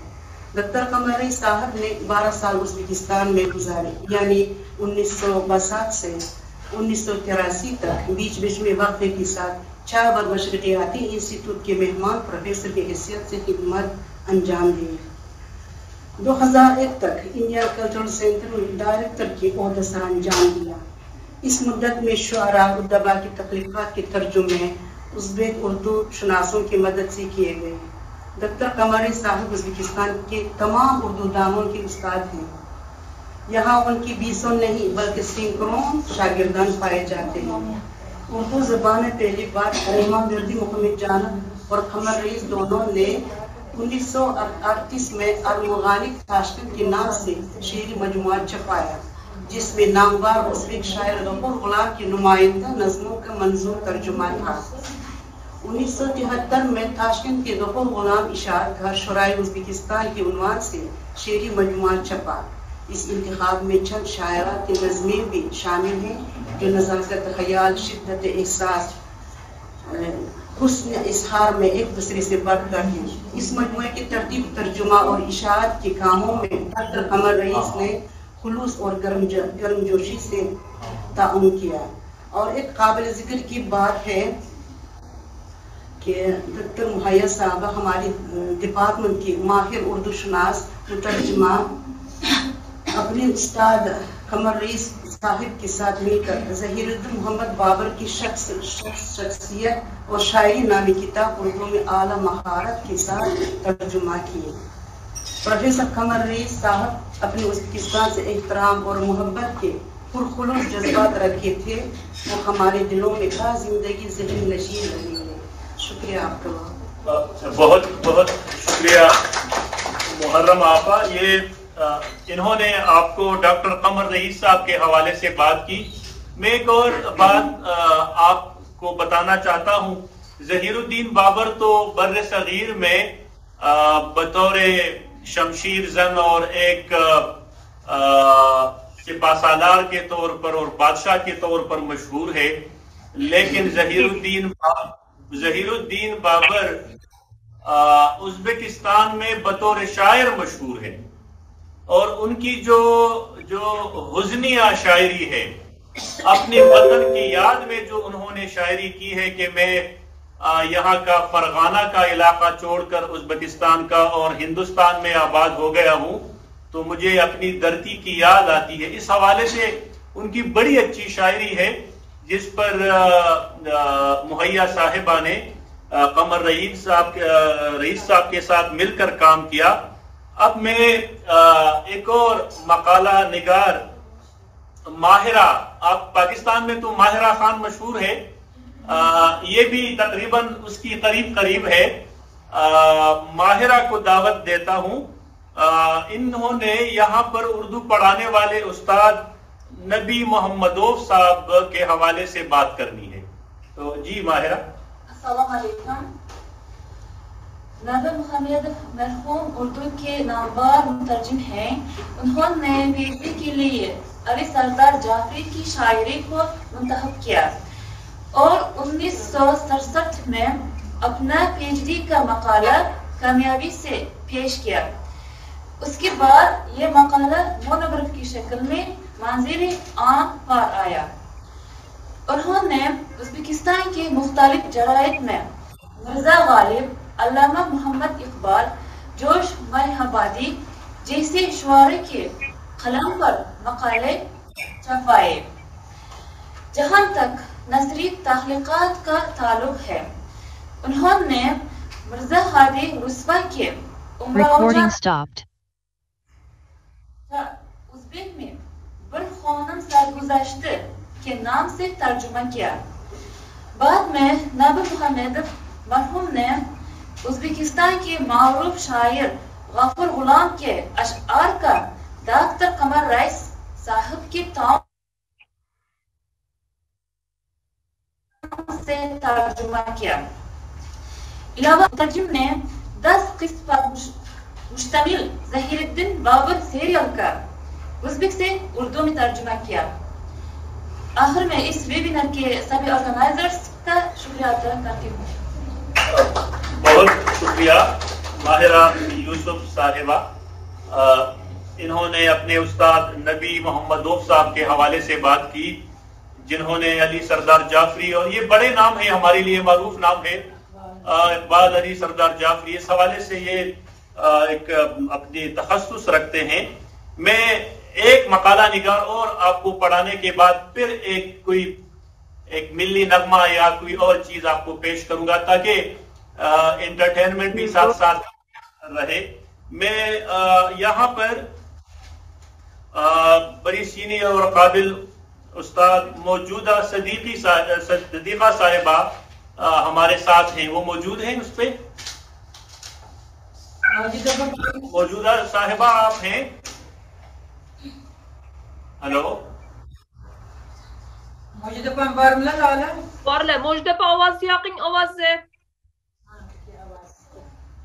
डॉक्टर कमर रईस साहब ने 12 साल उज़्बेकिस्तान में गुजारे, यानी 1962 से 1983 तक बीच बीच में वक्फे के साथ 4 बार मशरक़ियाती इंस्टीट्यूट के मेहमान प्रोफेसर की हैसियत से खिदमत अंजाम दी। 2001 तक इंडियन कल्चरल सेंटर में डायरेक्टर के ओहदे सर अंजाम दिया। इस मुद्दत में शुअरा उद्दबा की तकलीफात के तर्जुमे उज़्बेक उर्दू शनासों की मदद से किए गए। डॉक्टर कमर रईस साहब उज़्बेकिस्तान के तमाम उर्दू दानों के उस्ताद हैं। यहाँ उनकी 20 नहीं बल्कि सैकड़ों शागिर्दान पाए जाते हैं। उर्दू ज़बान में पहली बार रहमान मोहम्मद जान और कमर रईस दोनों ने 1938 में अल-मुग़ानिक ताशकंद के नाम से शेरी मजमुआ छपाया, जिसमें नामवर उज़्बेक शायर गफूर गुलाम की नुमाइंदा नज़्मों का मंजूर तर्जुमा था। 1973 में ताशकंद के गफूर गुलाम इशाअत घर शुराए उज़्बेकिस्तान के उन्वान से शेरी मजमुआ छपा। इस इंतखाब में चंद शायरात की नज़में भी शामिल हैं जो नज़ाकत ख़याल, शिद्दत एहसास, हुस्न इज़हार में एक दूसरे से बढ़कर हैं। इस मजमुए की तरतीब, तर्जुमा और इशाअत के कामों में डॉक्टर कमर रईस ने खुलूस और गर्मजोशी से ताउन किया। और एक काबिल ज़िक्र की बात है कि डॉक्टर मुहैया साहबा हमारी डिपार्टमेंट की माहिर उर्दू शनास मुतरजमा अपने उस्ताद कमर रईस साहिब के साथ मिलकर ज़हीरुद्दीन मोहम्मद बाबर की शख्सियत और शायरी नामी किताब उर्दू में आला महारत के साथ तर्जुमा किए। प्रोफेसर कमर रईस साहब अपने उज़्बेकिस्तान से एहतराम और मोहब्बत के पुरखुलूस जज्बात रखे थे। वो हमारे दिलों में का जिंदगी ज़हन नशीन रही है। शुक्रिया आपका। बहुत बहुत शुक्रिया मुहर्रम आपा। ये इन्होंने आपको डॉक्टर कमर रईस साहब के हवाले से बात की। मैं एक और बात आपको बताना चाहता हूँ। ज़हीरुद्दीन बाबर तो बर्र सगीर में बतौर शमशीर जन और एक सिपाहसालार के तौर पर और बादशाह के तौर पर मशहूर है, लेकिन ज़हीरुद्दीन बाबर उज़्बेकिस्तान में बतौर शायर मशहूर है। और उनकी जो हुज़निया शायरी है, अपने वतन की याद में जो उन्होंने शायरी की है कि मैं यहाँ का फरगाना का इलाका छोड़कर उज़्बेकिस्तान का और हिंदुस्तान में आबाद हो गया हूँ, तो मुझे अपनी धरती की याद आती है। इस हवाले से उनकी बड़ी अच्छी शायरी है, जिस पर मुहैया साहिबा ने कमर रईस साहब के साथ मिलकर काम किया। अब मैं एक और मकाला निगार माहिरा, आप पाकिस्तान में तो माहिरा खान मशहूर है, ये भी तकरीबन उसकी करीब है। माहिरा को दावत देता हूँ। इन्होंने यहाँ पर उर्दू पढ़ाने वाले उस्ताद नबी मोहम्मदोफ साहब के हवाले से बात करनी है। तो जी माहिरा। अस्सलाम वालेकुम। नबी मोहम्मद मरहूम उर्दू के नामवर मुतरजिम हैं। उन्होंने पीएचडी के लिए अली सरदार जाफरी की शायरी को मुंतखब किया और 1967 में अपना पीएचडी का मकाला कामयाबी से पेश किया। उसके बाद ये मकाला मोनोग्राफ की शक्ल में मंज़िल आम पर आया। उन्होंने उज़्बेकिस्तान के मुख्तलिफ जराइद में मिर्ज़ा गालिब, अल्लामा मोहम्मद इकबाल, जोश मरहबादी जैसे शुआरे के कलम पर मकाले छपाए। जहाँ तक नसरी तख्लीक़ात का ताल्लुक है, उन्होंने मिर्ज़ा हादी रुस्वा के उज़्बेक में बरखानम सरगुज़श्ते के नाम से तर्जुमा किया। बाद में नबी मोहम्मद मरहूम ने उज़्बेकिस्तान के मारूफ शायर गफूर गुलाम के अशआर का डॉक्टर कमर रईस साहब के ताम से तर्जुमा किया। इलावा तर्जुम ने 10 किस्त पर मुश्तमिल ज़हीरुद्दीन बाबर सीरियल का उज़्बेक से उर्दू में तर्जुमा किया। आखिर में इस वेबिनार के सभी ऑर्गेनाइजर्स का शुक्रिया अदा करती हूँ। बहुत शुक्रिया माहिरा यूसुफ साहिबा। इन्होंने अपने उस्ताद नबी मोहम्मद रऊफ साहब के हवाले से बात की, जिन्होंने अली सरदार जाफरी, और ये बड़े नाम है, हमारे लिए मारूफ नाम है इकबाल अली सरदार जाफरी, इस हवाले से ये एक अपनी तखस्सुस रखते हैं। मैं एक मकाला निगार और आपको पढ़ाने के बाद फिर एक मिली नगमा या कोई और चीज आपको पेश करूंगा, ताकि एंटरटेनमेंट भी साथ साथ रहे। मैं यहाँ पर बड़ी सीनियर और काबिल उस्ताद मौजूदा सदीका साहिबा हमारे साथ हैं, वो मौजूद हैं उस पे? मौजूदा साहिबा आप हैं? हेलो,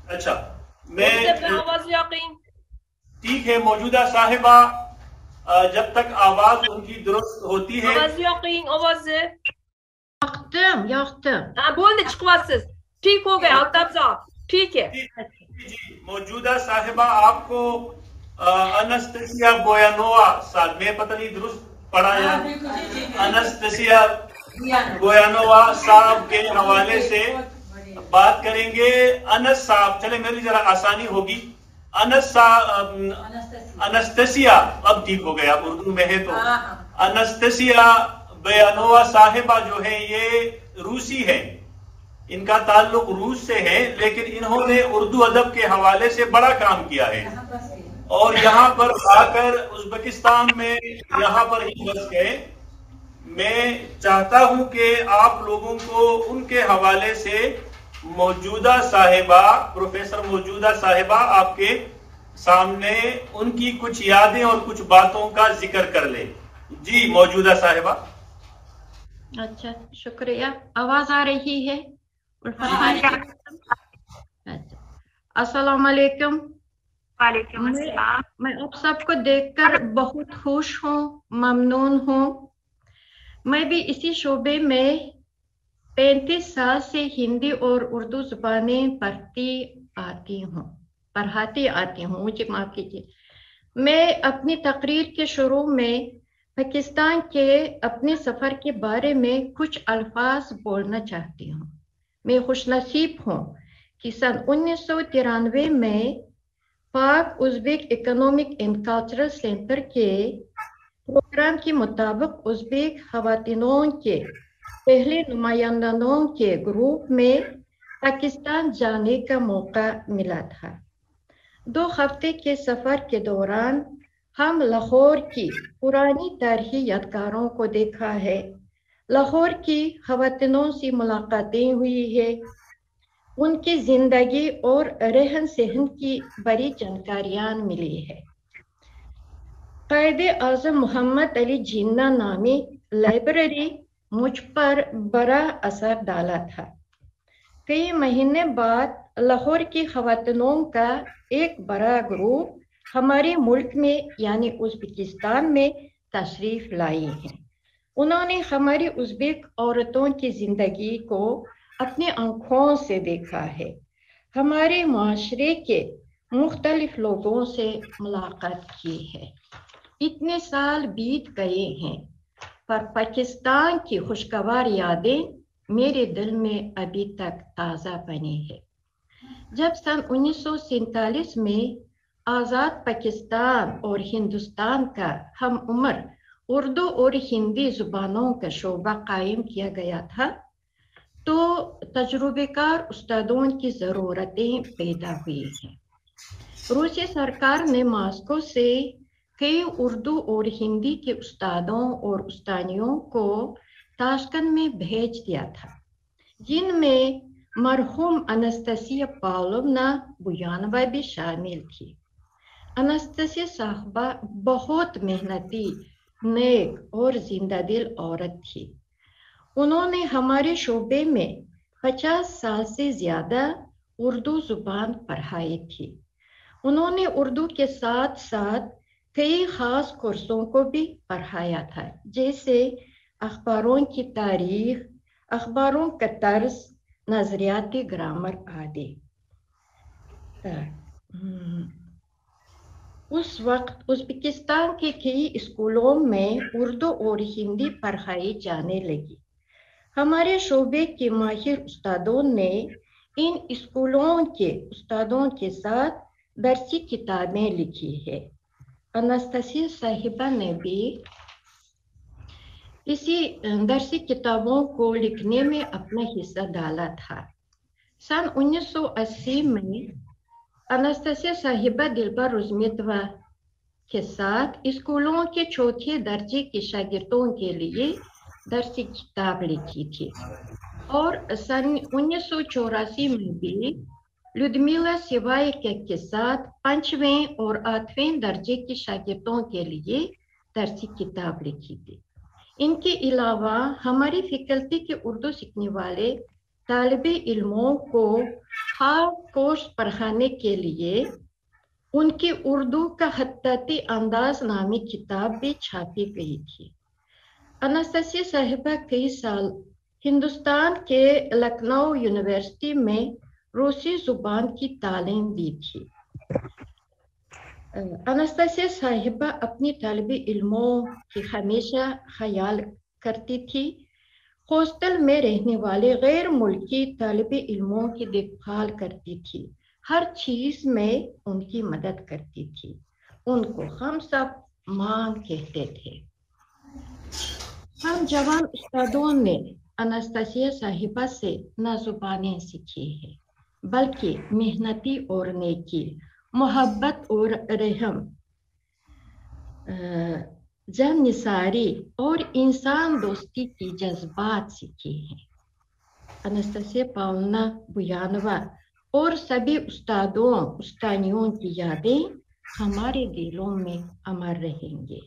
अच्छा, मैं ठीक है मौजूदा साहिबा, जब तक आवाज उनकी दुरुस्त होती है। ठीक हो गया अल्ताफ साहब, ठीक है जी। मौजूदा साहिबा आपको अनस्तसिया बोयानोवा साहब, मैं पता नहीं दुरुस्त पढ़ा या अनस्तसिया बोयानोवा साहब के हवाले से बात करेंगे। अनस साहब, चले मेरी जरा आसानी होगी। अनस्तसिया, अब ठीक हो गया, उर्दू में है तो। अनस्तसिया बोयानोवा साहिबा जो है ये रूसी है, इनका ताल्लुक रूस से है, लेकिन इन्होंने उर्दू अदब के हवाले से बड़ा काम किया है और यहाँ पर आकर उज़्बेकिस्तान में यहाँ पर ही बस गए। मैं चाहता हूं कि आप लोगों को उनके हवाले से मौजूदा साहिबा, प्रोफेसर मौजूदा साहिबा आपके सामने उनकी कुछ यादें और कुछ बातों का जिक्र कर ले। जी मौजूदा साहिबा। अच्छा, शुक्रिया। आवाज आ रही है? अस्सलाम वालेकुम। वालेकुम अस्सलाम। मैं आप सबको देखकर बहुत खुश हूँ, ममनून हूँ। मैं भी इसी शोबे में 35 साल से हिंदी और उर्दू जुबानें पढ़ाती आती हूँ, मुझे माफ कीजिए। मैं अपनी तकरीर के शुरू में पाकिस्तान के अपने सफ़र के बारे में कुछ अल्फाज बोलना चाहती हूँ। मैं खुशनसीब हूँ कि सन 1993 में पाक Uzbek economic and cultural centre के प्रोग्राम के मुताबिक उज़्बेक ख़वातीनों के पहले नुमाइंदों के ग्रुप में पाकिस्तान जाने का मौका मिला था। 2 हफ्ते के सफ़र के दौरान हम लाहौर की पुरानी तारीखी यादगारों को देखा है, लाहौर की ख़वातीनों से मुलाकातें हुई है, उनकी जिंदगी और रहन सहन की बड़ी जानकारियां मिली है। कायदे आज़म मोहम्मद अली जिन्ना नामी लाइब्रेरी मुझ पर बड़ा असर डाला था। कई महीने बाद लाहौर की ख़वातीनों का एक बड़ा ग्रुप हमारे मुल्क में यानी उज़्बेकिस्तान में तशरीफ़ लाई हैं। उन्होंने हमारी उज़्बेक औरतों की ज़िंदगी को अपनी आँखों से देखा है, हमारे माशरे के मुख्तलिफ लोगों से मुलाकात की है। इतने साल बीत गए हैं, पर पाकिस्तान की खुशगवार यादें मेरे दिल में अभी तक ताज़ा बनी है। जब सन 1947 में आज़ाद पाकिस्तान और हिंदुस्तान का हम उम्र उर्दू और हिंदी ज़ुबानों का शोबा कायम किया गया था, तो तजुर्बेकार उस्तादों की ज़रूरतें पैदा हुई हैं। रूसी सरकार ने मॉस्को से कई उर्दू और हिंदी के उस्तादों और उस्तानियों को ताशकंद में भेज दिया था, जिनमें मरहूम अनस्तसिया पाव्लोवना बुयानोवा भी शामिल थी। अनस्तसिया साहबा बहुत मेहनती, नेक और जिंदा दिल औरत थी। उन्होंने हमारे शोबे में 50 साल से ज्यादा उर्दू जुबान पढ़ाई थी। उन्होंने उर्दू के साथ साथ कई खास कोर्सों को भी पढ़ाया था, जैसे अखबारों की तारीख, अखबारों का तर्ज, नजरियाती ग्रामर आदि। उस वक्त उज़्बेकिस्तान के कई स्कूलों में उर्दू और हिंदी पढ़ाई जाने लगी। हमारे शोबे के माहिर उस्तादों ने इन स्कूलों के उस्तादों के साथ दरसी किताबें लिखी है। अनस्तसिया साहिबा ने भी इसी दरसी किताबों को लिखने में अपना हिस्सा डाला था। सन 1980 में अनस्तसिया साहिबा दिलबर रुज़मेतोवा के साथ स्कूलों के चौथे दर्जे के शागिर्दों के लिए दरसी किताब लिखी थी, और सन 1984 में भी लुदमिला सिवायका के साथ 5वें और 8वें दर्जे के शागिर्दों के लिए दरसी किताब लिखी थी। इनके अलावा हमारी फैकल्टी के उर्दू सीखने वाले तालिबे इल्मों को खास कोर्स पढ़ाने के लिए उनकी उर्दू का खत्ताती अंदाज नामी किताब भी छापी गई थी। अनस्तसिया साहिबा कई साल हिंदुस्तान के लखनऊ यूनिवर्सिटी में रूसी जुबान की तालीम दी थी। अनस्तसिया साहिबा अपनी तालिबे इल्मों की हमेशा ख्याल करती थी। हॉस्टल में रहने वाले गैर मुल्की तालिबे इल्मों की देखभाल करती थी, हर चीज में उनकी मदद करती थी। उनको हम सब मां कहते थे। हम जवान उस्तादों ने अनस्तसिया साहिबा से न जुबानें सीखी है, बल्कि मेहनती और नेकी, मोहब्बत और रहम, जाननिसारी और इंसान दोस्ती की जज्बात सीखे हैं। अनस्तसिया पाव्लोवना बुयानोवा और सभी उस्तादों उस्तानियों की यादें हमारे दिलों में अमर रहेंगे।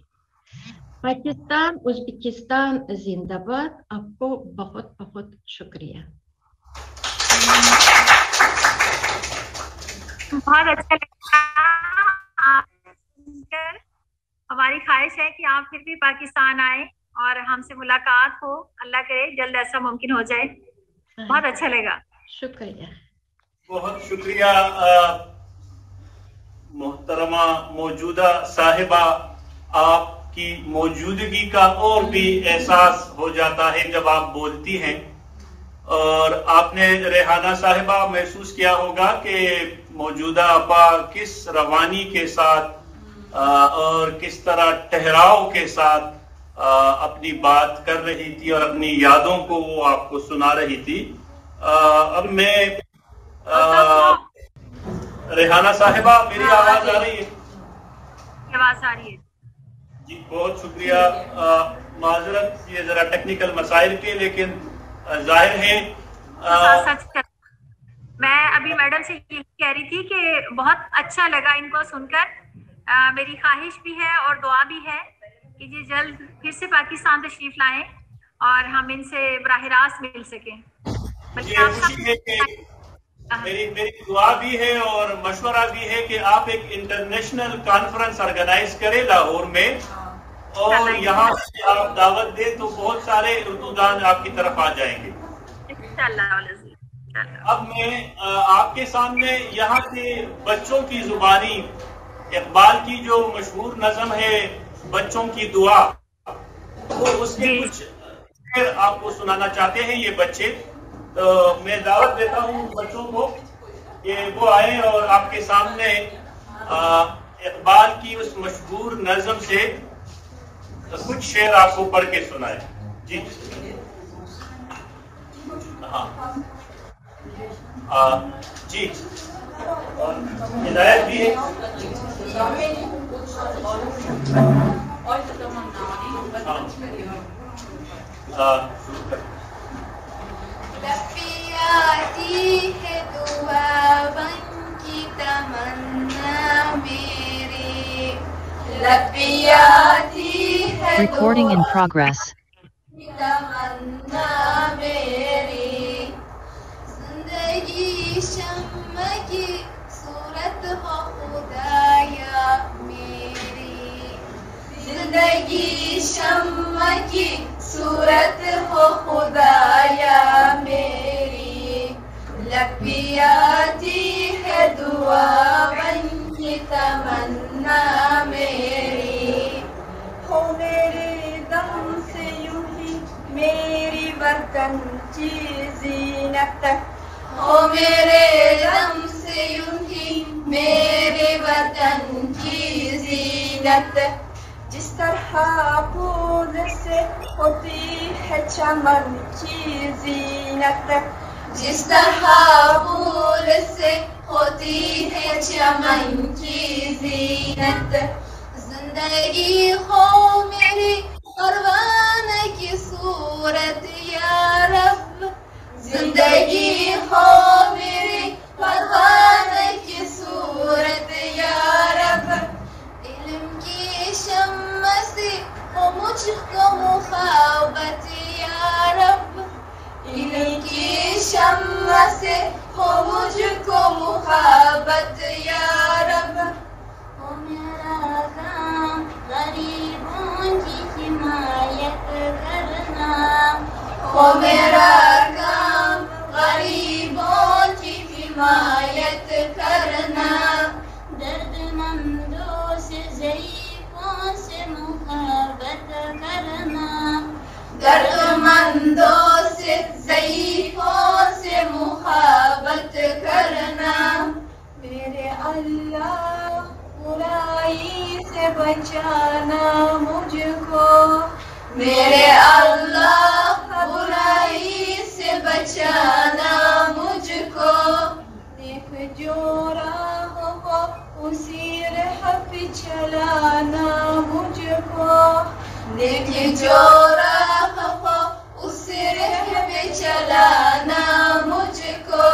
पाकिस्तान उज़्बेकिस्तान जिंदाबाद। आपको बहुत बहुत शुक्रिया। बहुत अच्छा लगा सुनकर। हमारी ख्वाहिश है कि आप फिर भी पाकिस्तान आए और हमसे मुलाकात हो। अल्लाह करे जल्द ऐसा मुमकिन हो जाए। बहुत अच्छा लगा। शुक्रिया। बहुत शुक्रिया मोहतरमा मौजूदा साहिबा। आपकी मौजूदगी का और भी एहसास हो जाता है जब आप बोलती हैं, और आपने रेहाना साहिबा महसूस किया होगा कि मौजूदा अपा किस रवानी के साथ और किस तरह ठहराव के साथ अपनी बात कर रही थी और अपनी यादों को वो आपको सुना रही थी। अब मैं रेहाना साहिबा, मेरी आवाज आ रही है? आवाज आ रही है जी, बहुत शुक्रिया। माजरत ये जरा टेक्निकल मसाइल के, लेकिन जाहिर है मैं अभी मैडम से ये कह रही थी कि बहुत अच्छा लगा इनको सुनकर। मेरी ख्वाहिश भी है और दुआ भी है कि ये जल्द फिर से पाकिस्तान तशरीफ लाएं और हम इनसे बराह रास्त मिल सकें। मेरी दुआ भी है और मशवरा भी है कि आप एक इंटरनेशनल कॉन्फ्रेंस ऑर्गेनाइज करें लाहौर में, और यहाँ से आप दावत दें तो बहुत सारे उर्दूदान आपकी तरफ आ जाएंगे। अब मैं आपके सामने यहाँ के बच्चों की जुबानी इकबाल की जो मशहूर नज़म है बच्चों की दुआ, तो उसके कुछ शेर आपको सुनाना चाहते हैं ये बच्चे। तो मैं दावत देता हूँ बच्चों को कि वो आए और आपके सामने इकबाल की उस मशहूर नज़म से कुछ शेर आपको पढ़ के सुनाए। जी जी, हिदायत भी है। आती है दुआ बन की तमन्ना मेरी, लबी आती है Recording in progress. तमन्ना मेरी, जिंदगी शम्म की सूरत हो खुदाया मेरी, जिंदगी शम्म की सूरत हो खुदाया मेरी, लबी आती है दुआ बन की तमन्ना मेरी, हो मेरे दम से यूं ही मेरी वतन की ज़ीनत, हो मेरे दम से यूं ही मेरे वतन की ज़ीनत, जिस तरह फूल से होती है चमन की ज़ीनत, जिस तरह फूल से होती है चमन की ज़ीनत, जिंदगी हो मेरी परवान की सूरत या रब, जिंदगी हो मेरी परवान की सूरत या रब, इल्म की शम्म से हो मुझको मुखाबत या रब, इल्म की शम्म से हो मुझको मुखाबत या रब, हो मेरा काम गरीबों की हिमायत करना, हो मेरा काम गरीबों की हिमायत करना, दर्दमंदों से ज़ईफ़ों से मुहाबत करना, दर्दमंदों से ज़ईफ़ों से मुहाबत करना, मेरे अल्लाह बुराई से बचाना मुझको, मेरे अल्लाह बुराई से बचाना मुझको, देख जो राह हो उसी राह पे चलाना मुझको, देख जो राह हो उसी राह पे चलाना मुझको,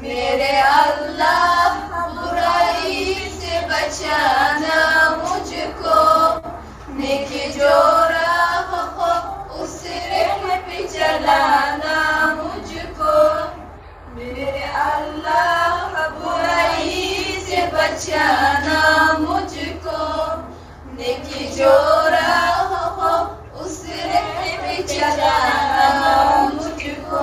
मेरे अल्लाह बुराई से बचाना मुझको, देख जो राह हो उस राह पे चलाना मुझको, मेरे अल्लाह बुराई से बचाना मुझको, देख जो राह हो उस राह पे चलाना मुझको।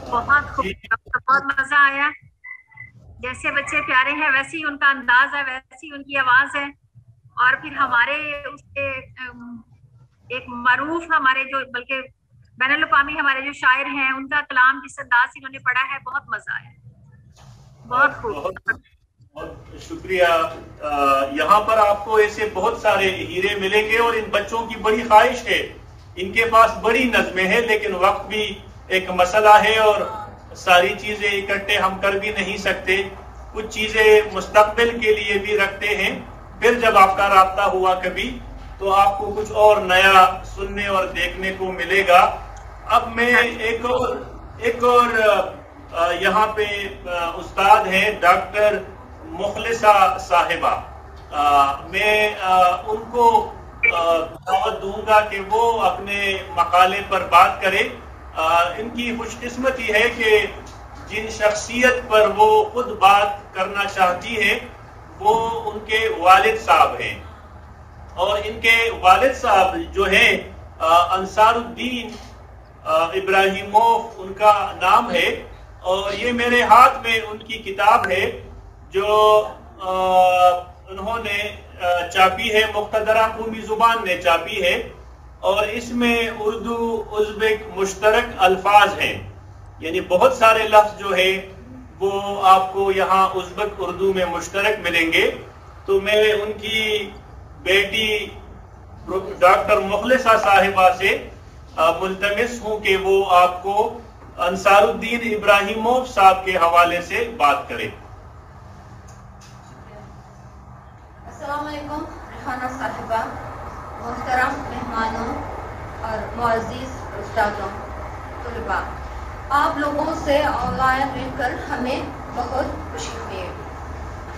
बहुत खूब, बहुत मजा आया। जैसे बच्चे प्यारे हैं वैसे ही उनका अंदाज है, वैसी उनकी आवाज है। और फिर हमारे उसके एक मरूफ हमारे जो बल्कि बैनुल अक़वामी हमारे जो शायर हैं उनका कलाम जिस अंदाज से इन्होंने पढ़ा है, बहुत मजा आया, बहुत खूब। बहुत शुक्रिया। यहाँ पर आपको ऐसे बहुत सारे हीरे मिलेंगे और इन बच्चों की बड़ी ख्वाहिश है, इनके पास बड़ी नज़में हैं लेकिन वक्त भी एक मसला है और सारी चीजें इकट्ठे हम कर भी नहीं सकते। कुछ चीजें मुस्तकबिल के लिए भी रखते हैं, फिर जब आपका राब्ता हुआ कभी तो आपको कुछ और नया सुनने और देखने को मिलेगा। अब मैं एक और यहाँ पे उस्ताद हैं डॉक्टर मुखलिसा साहिबा, मैं उनको दावत दूंगा कि वो अपने मकाले पर बात करें। इनकी खुशकिस्मती है कि जिन शख्सियत पर वो खुद बात करना चाहती है वो उनके वालिद साहब हैं और इनके वालिद साहब जो हैं अंसारुद्दीन इब्राहिमोव उनका नाम है। اور یہ میرے ہاتھ میں ان کی کتاب ہے جو انہوں نے چاپی ہے، مقتدرہ قومی زبان نے چاپی ہے، اور اس میں اردو ازبک مشترک الفاظ ہیں، یعنی بہت سارے لفظ جو ہے وہ آپ کو یہاں ازبک اردو میں مشترک ملیں گے۔ تو میں ان کی بیٹی ڈاکٹر مخلصہ صاحبہ سے ملتمس ہوں کہ وہ آپ کو انصار الدین ابراہیموف صاحب کے حوالے سے بات کرے۔ السلام علیکم ریحانہ صاحبہ، محترم مہمانوں اور معزز استادوں، طلباء، آپ لوگوں سے آن لائن مل کر ہمیں بہت خوشی ہوئی۔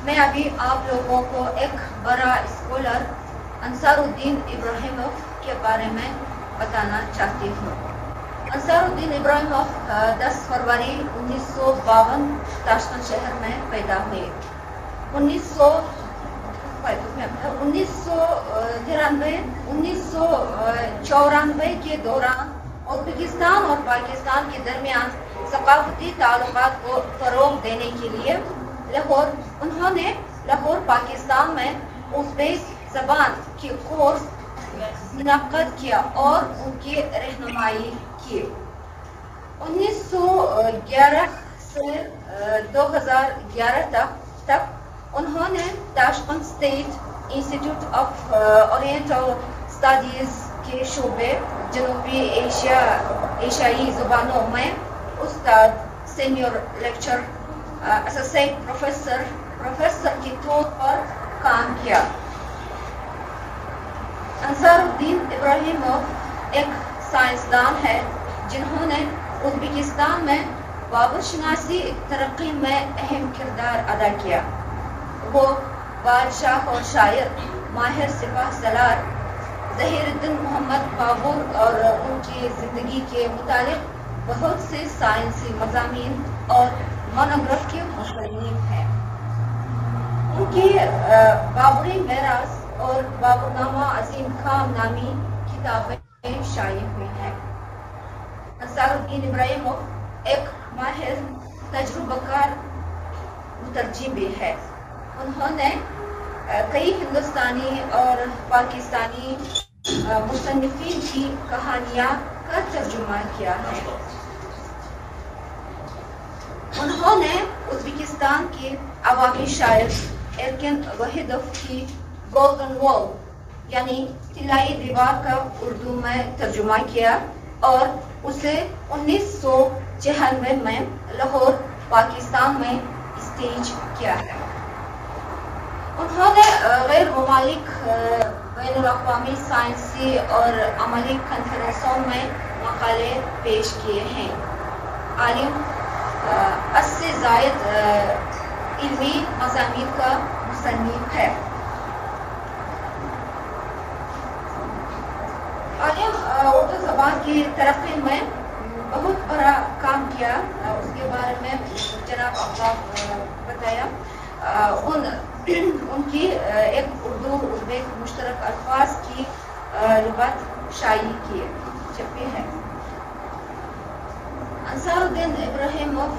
میں ابھی آپ لوگوں کو ایک بڑا اسکالر انصار الدین ابراہیموف کے بارے میں بتانا چاہتی ہوں۔ انصار الدین ابراہیموف 10 فروری 1952 تاشکند شہر میں پیدا ہوئے۔ 1994 کے دوران ازبکستان اور پاکستان کے درمیان ثقافتی تعلقات کو فروغ دینے کے لیے انہوں نے لاہور پاکستان میں ازبک زبان کے کورس منعقد کیا اور ان کی رہنمائی کی۔ 1911 سے 2011 تک انہوں نے Tashkent state institute of oriental studies کے شعبے جنوبی ایشیائی زبانوں میں استاد، سینئر لیکچر، اسوسیٹ پروفیسر کے طور پر کام کیا۔ انصار الدین ابراہیموف ایک سائنسدان ہے جنہوں نے ازبکستان میں بابر شناسی ترقی میں اہم کردار ادا کیا۔ وہ بادشاہ اور شاعر، ماہر سپاہ سالار ظہیر الدین محمد بابر اور ان کی زندگی کے متعلق بہت سے سائنسی مضامین اور مونوگراف کے مصنف ہیں۔ ان کی بابری میراث اور بابرنامہ عظیم خان نامی کتابیں شائع ہوئی ہیں۔ انصار الدین ابراہیموف ایک ماہر تجربہ کار مترجم بھی ہے۔ انہوں نے کئی ہندوستانی اور پاکستانی مصنفین کی کہانیاں کا ترجمہ کیا ہے۔ انہوں نے ازبکستان کے عوامی شاعر ایرکن وحیدوف کی گولڈن وال یعنی طلائی دیوار کا اردو میں ترجمہ کیا اور اسے 1996 میں لاہور پاکستان میں اسٹیج کیا ہے۔ انہوں نے غیر ممالک بین الاقوامی سائنسی اور عملی کانفرنسوں میں مقالے پیش کیے ہیں۔ عالم 80 سے زائد علمی مضامین کا مصنف ہے۔ عالم اردو زبان کی ترقی میں بہت بڑا کام کیا، اس کے بارے میں جناب آپ بتایا۔ ان کی ایک اردو ازبک مشترک الفاظ کی لغت شائع کی چھپی ہے۔ انصار الدین ابراہیموف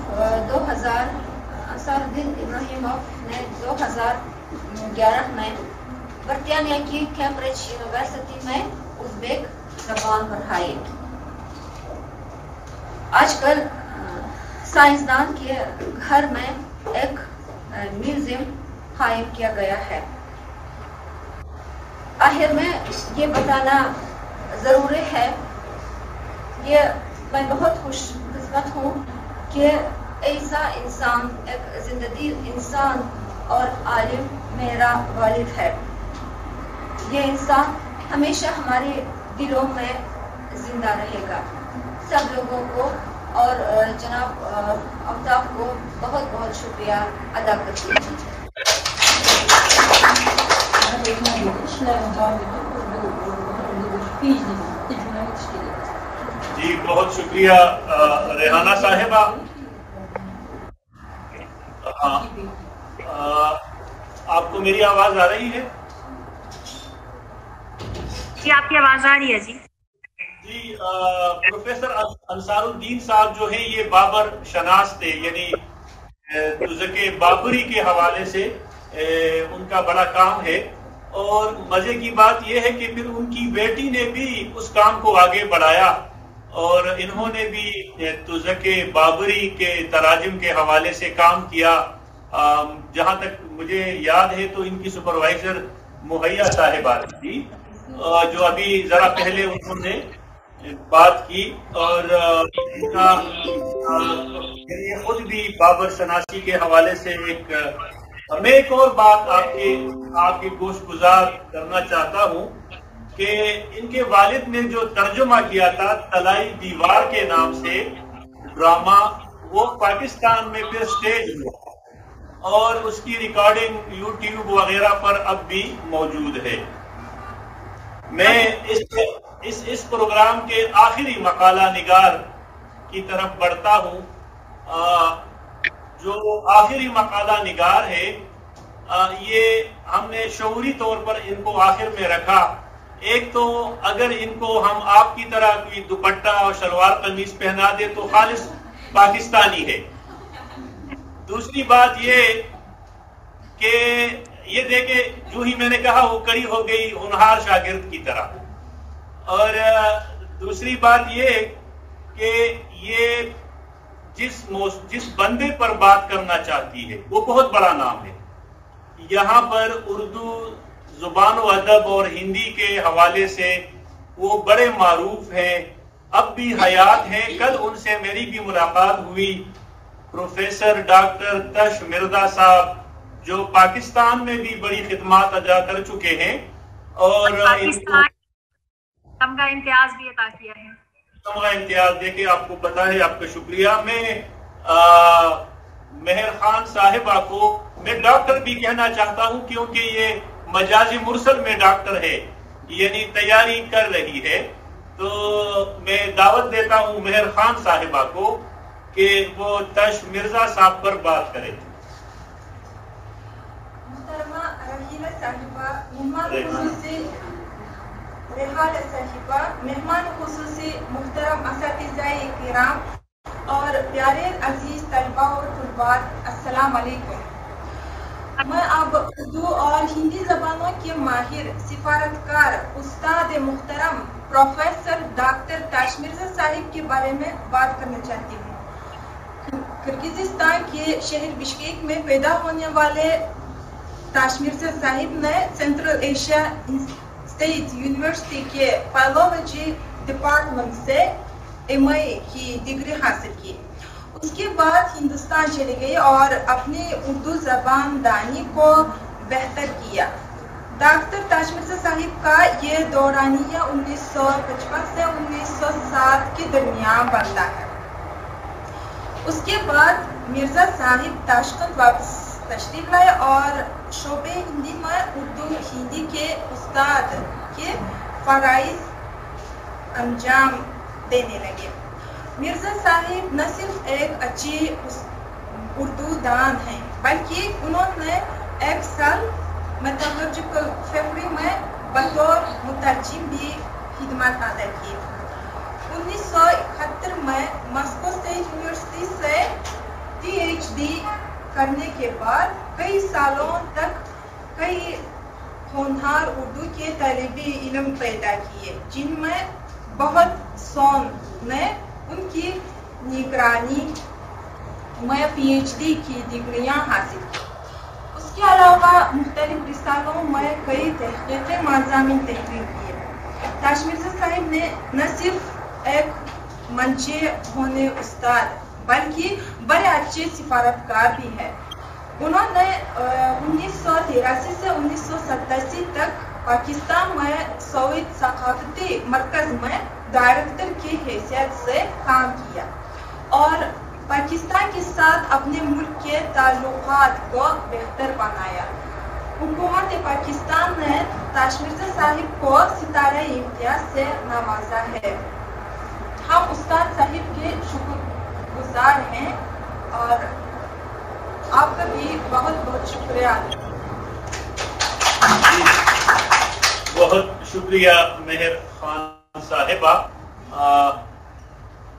نے 2011 میں برطانیہ کی کیمبرج یونیورسٹی میں ازبک زبان پڑھائی۔ آج کل سائنسدان کے گھر میں ایک میوزیم قائم کیا گیا ہے۔ آخر میں یہ بتانا ضروری ہے، میں بہت خوش قسمت ہوں کہ ایسا انسان، ایک زندہ انسان اور عالم میرا والد ہے۔ یہ انسان ہمیشہ ہمارے دلوں میں زندہ رہے گا۔ سب لوگوں کو اور جناب آفتاب کو بہت بہت شکریہ ادا کرتی ہوں۔ جی بہت شکریہ ریحانہ صاحبہ۔ آپ کو میری آواز آ رہی ہے؟ جی آپ کی آواز آ رہی ہے۔ جی جی پروفیسر انصار الدین صاحب جو ہیں یہ بابر شناس تھے، یعنی تزک بابری کے حوالے سے ان کا بڑا کام ہے، اور مزے کی بات یہ ہے کہ پھر ان کی بیٹی نے بھی اس کام کو آگے بڑھایا اور انہوں نے بھی تزک بابری کے تراجم کے حوالے سے کام کیا. جہاں تک مجھے یاد ہے تو ان کی سپروائزر مہیا صاحبہ تھی جو ابھی ذرا پہلے انہوں نے بات کی، اور ان کا خود بھی بابر شناسی کے حوالے سے میں ایک اور بات آپ کے گوش گزار کرنا چاہتا ہوں کہ ان کے والد نے جو ترجمہ کیا تھا تلائی دیوار کے نام سے ڈرامہ، وہ پاکستان میں پھر سٹیج ہوا اور اس کی ریکارڈنگ یوٹیوب وغیرہ پر اب بھی موجود ہے. میں اس پروگرام کے آخری مقالہ نگار کی طرف بڑھتا ہوں. جو آخری مقالہ نگار ہے یہ ہم نے شعوری طور پر ان کو آخر میں رکھا. ایک تو اگر ان کو ہم آپ کی طرح کوئی دوپٹہ اور شلوار قمیص پہنا دے تو خالص پاکستانی ہے. دوسری بات یہ کہ یہ دیکھیں جو ہی میں نے کہا وہ کڑی ہو گئی ہونہار شاگرد کی طرح. اور دوسری بات یہ کہ یہ جس بندے پر بات کرنا چاہتی ہے وہ بہت بڑا نام ہے. یہاں پر اردو زبان و ادب اور ہندی کے حوالے سے وہ بڑے معروف ہیں، اب بھی حیات ہیں. کل ان سے میری بھی ملاقات ہوئی. پروفیسر ڈاکٹر تش مرزا صاحب جو پاکستان میں بھی بڑی خدمات ادا کر چکے ہیں اور تمغہ امتیاز بھی عطا کیا ہے. تمغہ امتیاز دے کے آپ کو پتا ہے، آپ کا شکریہ. میں مہر خان صاحبہ کو میں ڈاکٹر بھی کہنا چاہتا ہوں کیونکہ یہ مجاز مرسل میں ڈاکٹر ہے، یعنی تیاری کر رہی ہے. تو میں دعوت دیتا ہوں مہر خان صاحبہ کو کہ وہ تش مرزا صاحب پر بات کرے. محترمہ رحیلہ صاحبہ، مہمان خصوصی محترم اساتذہ کرام اور پیارے عزیز طلبہ اور طلبات، السلام علیکم. میں اب اردو اور ہندی زبانوں کے ماہر سفارتکار استاد محترم پروفیسر ڈاکٹر تش مرزا صاحب کے بارے میں بات کرنا چاہتی ہوں. کرگزستان کے شہر بشکیک میں پیدا ہونے والے تش مرزا صاحب نے سینٹرل ایشیا اسٹیٹ یونیورسٹی کے فائلولوجی ڈپارٹمنٹ سے MA کی ڈگری حاصل کی. اس کے بعد ہندوستان چلے گئے اور اپنی اردو زبان دانی کو بہتر کیا. ڈاکٹر تش مرزا صاحب کا یہ دورانیہ 1955 سے 1960 کے درمیان بنتا ہے. اس کے بعد مرزا صاحب تاشکند واپس تشریف لائے اور شعبہ ہندی میں اردو ہندی کے استاد کے فرائض انجام دینے لگے. مرزا صاحب نہ صرف ایک اچھی اردو دان ہیں بلکہ انہوں نے ایک سال میتھالوجیکل فیکٹری میں بطور مترجم بھی خدمات ادا کی. 1971 میں ماسکو اسٹیٹ یونیورسٹی سے PhD کرنے کے بعد کئی سالوں تک کئی ہونہار اردو کے طالبی علم پیدا کیے جن میں بہت سون نے ان کی نگرانی میں PhD کی ڈگریاں حاصل کی. اس کے علاوہ مختلف رسالوں میں کئی تحقیقی مضامین تحریر کیے. تش مرزا صاحب نے نہ صرف ایک منچے ہونے استاد بلکہ بڑے اچھے سفارتکار بھی ہے. انہوں نے 1983 سے 1987 تک پاکستان میں سوویت ثقافتی مرکز میں ڈائریکٹر کی حیثیت سے کام کیا اور پاکستان کے ساتھ اپنے ملک کے تعلقات کو بہتر بنایا. حکومت پاکستان نے تش مرزا صاحب کو ستارہ امتیاز سے نوازا ہے. ہم استاد صاحب کے شکر گزار ہیں اور آپ کا بھی بہت بہت شکریہ. بہت شکریہ مہر خان صاحبہ.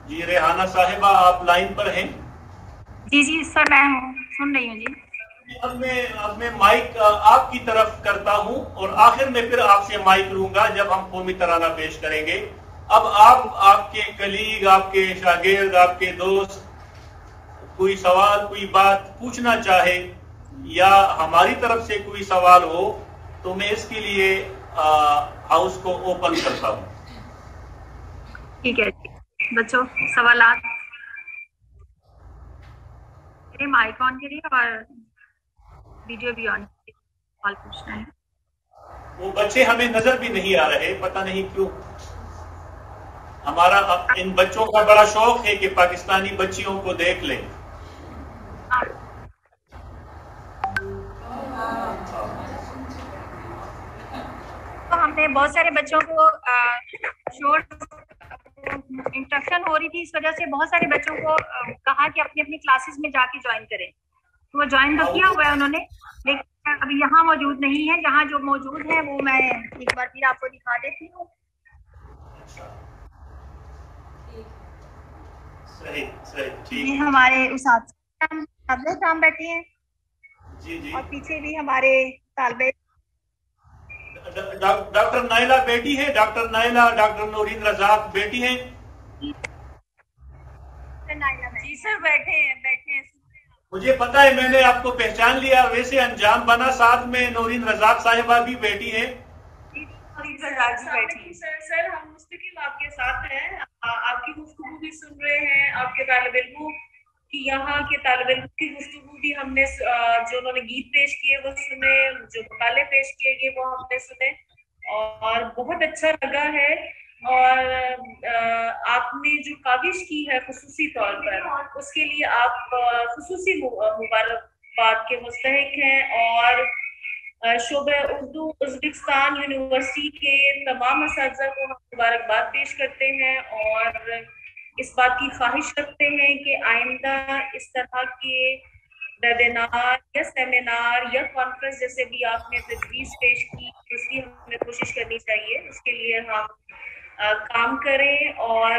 جی ریحانہ صاحبہ آپ لائن پر ہیں؟ جی جی سر میں ہوں، سن رہی ہوں جی۔ اب میں مائک آپ کی طرف کرتا ہوں اور آخر میں پھر آپ سے مائک لوں گا جب ہم قومی ترانہ پیش کریں گے۔ اب آپ کے کلیگ، آپ کے شاگرد، آپ کے دوست کوئی سوال، کوئی بات پوچھنا چاہے یا ہماری طرف سے کوئی سوال ہو تو میں اس کے لیے ہاؤس کو اوپن کرتا ہوں۔ ٹھیک ہے جی بچوں، سوالات مائک آن کریے اور ویڈیو بھی آن کریے، سوال پوچھنا ہے۔ وہ بچے ہمیں نظر بھی نہیں آ رہے، پتہ نہیں کیوں۔ ہمارا ان بچوں کا بڑا شوق ہے کہ پاکستانی بچیوں کو دیکھ لیں۔ ہم نے بہت سارے بچوں کو انسٹرکشن ہو رہی تھی، اس وجہ سے بہت سارے بچوں کو کہا کہ اپنی اپنی کلاسز میں جا کے جوائن کریں، تو وہ جوائن تو کیا ہوا ہے انہوں نے، لیکن ابھی یہاں موجود نہیں ہے۔ جہاں جو موجود ہے وہ میں ایک بار پھر آپ کو دکھا دیتی ہوں۔ یہ ہمارے اساتذہ شام بیٹھے ہیں اور پیچھے بھی ہمارے طالب ڈاکٹر نائلہ بیٹی ہے، ڈاکٹر نائلہ، ڈاکٹر نورین رزاق بیٹی ہیں۔ جی سر بیٹھے ہیں۔ مجھے پتا ہے، میں نے آپ کو پہچان لیا، ویسے انجام بنا ساتھ میں نورین رزاق صاحبہ بھی بیٹی ہیں۔ سر ہم مستقل آپ کے ساتھ ہیں، آپ کی گفتگو بھی سن رہے ہیں، آپ کے طالب علموں کی، یہاں کے طالب علم کی گفتگو بھی ہم نے، جو انہوں نے گیت پیش کیے وہ سنے، جو مقالے پیش کیے گئے وہ ہم نے سنے اور بہت اچھا لگا ہے۔ اور آپ نے جو کاوش کی ہے خصوصی طور پر، اس کے لیے آپ خصوصی مبارکباد کے مستحق ہیں، اور شعبہ اردو ازبکستان یونیورسٹی کے تمام اساتذہ کو ہم مبارکباد پیش کرتے ہیں اور اس بات کی خواہش رکھتے ہیں کہ آئندہ اس طرح کے ویبینار یا سیمینار یا کانفرنس جیسے بھی آپ نے تجویز پیش کی، اس کی ہمیں کوشش کرنی چاہیے، اس کے لیے ہم کام کریں اور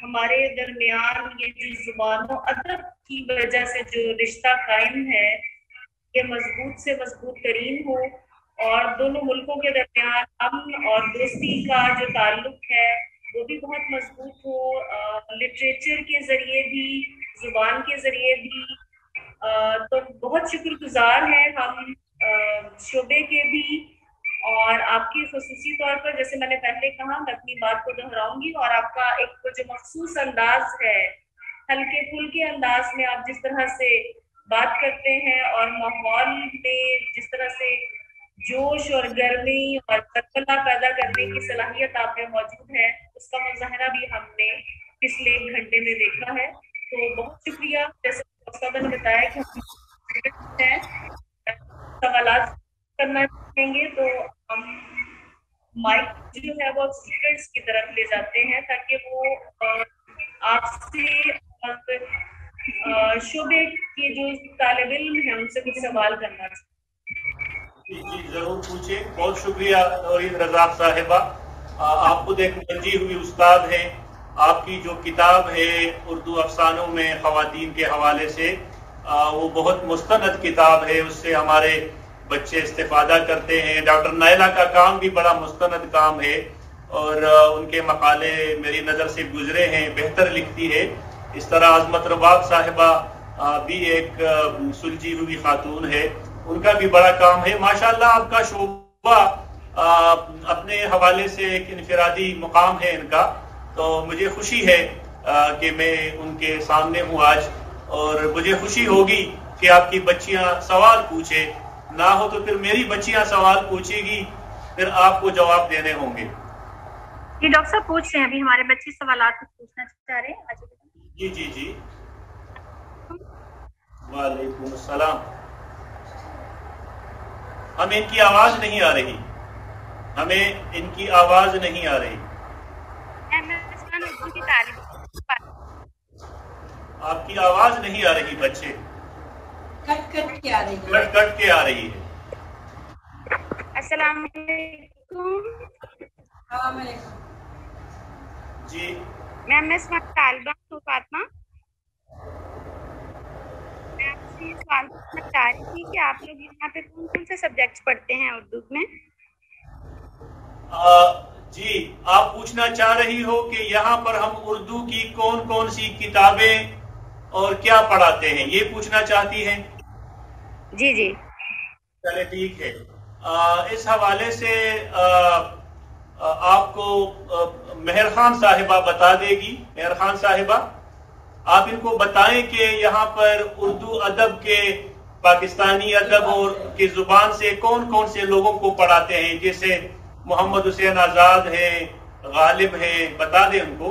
ہمارے درمیان یہ جو زبان و ادب کی وجہ سے جو رشتہ قائم ہے یہ مضبوط سے مضبوط ترین ہو، اور دونوں ملکوں کے درمیان امن اور دوستی کا جو تعلق ہے وہ بھی بہت مضبوط ہو، لٹریچر کے ذریعے بھی، زبان کے ذریعے بھی۔ تو بہت شکر گزار ہیں ہم شعبے کے بھی اور آپ کی خصوصی طور پر، جیسے میں نے پہلے کہا، میں اپنی بات کو دہراؤں گی، اور آپ کا ایک جو مخصوص انداز ہے، ہلکے پھلکے انداز میں آپ جس طرح سے بات کرتے ہیں اور ماحول میں جس طرح سے جوش اور گرمی اور تربلا پیدا کرنے کی صلاحیت آپ میں موجود ہے، اس کا مظاہرہ بھی ہم نے پچھلے 1 گھنٹے میں دیکھا ہے۔ تو بہت شکریہ۔ جیسے استاد نے بتایا کہ ہم سوالات کرنا چاہیں گے تو ہم مائک جو ہے وہ اسٹوڈنٹس کی طرف لے جاتے ہیں تاکہ وہ آپ سے شعبے کے جو طالب علم ہیں ان سے کچھ سوال کرنا چاہتے ہیں۔ جی ضرور پوچھیں۔ بہت شکریہ نورین رزاق صاحبہ، آپ خود ایک منجی ہوئی استاد ہیں۔ آپ کی جو کتاب ہے اردو افسانوں میں خواتین کے حوالے سے، وہ بہت مستند کتاب ہے، اس سے ہمارے بچے استفادہ کرتے ہیں۔ ڈاکٹر نائلہ کا کام بھی بڑا مستند کام ہے اور ان کے مقالے میری نظر سے گزرے ہیں، بہتر لکھتی ہے۔ اس طرح عظمت رباب صاحبہ بھی ایک سلجھی ہوئی خاتون ہے، ان کا بھی بڑا کام ہے۔ ماشاءاللہ آپ کا شعبہ اپنے حوالے سے ایک انفرادی مقام ہے ان کا، تو مجھے خوشی ہے کہ میں ان کے سامنے ہوں آج، اور مجھے خوشی ہوگی کہ آپ کی بچیاں سوال پوچھے، نہ ہو تو پھر میری بچیاں سوال پوچھے گی، پھر آپ کو جواب دینے ہوں گے۔ جی ڈاکٹر صاحب پوچھ رہے ہیں، ابھی ہمارے بچے سوالات پوچھنا چاہ رہے ہیں۔ جی جی جی وعلیکم السلام۔ ہمیں ان کی آواز نہیں آ رہی، ہمیں ان کی آواز نہیں آ رہی۔ آپ کی آواز نہیں آ رہی بچے، کٹ کٹ کے آ رہی ہے، کٹ کٹ کے آ رہی ہے۔ السلام علیکم۔ السلام علیکم۔ जी मैम मैं तालिबा हूँ फातिमा। मैं आपसे ये सवाल पूछना चाह रही थी कि आप लोग यहाँ पे कौन कौन से सब्जेक्ट्स पढ़ते हैं उर्दू में? जी आप पूछना चाह रही हो कि यहाँ पर हम उर्दू की कौन कौन सी किताबें और क्या पढ़ाते हैं, ये पूछना चाहती हैं? जी जी। चले ठीक है। इस हवाले से आपको मेहर खान साहिबा बता देगी। मेहर खान साहिबा आप इनको बताएं कि यहाँ पर उर्दू अदब के, पाकिस्तानी अदब और की जुबान से कौन कौन से लोगों को पढ़ाते हैं, जैसे मोहम्मद हुसैन आजाद है, गालिब है, बता दें उनको।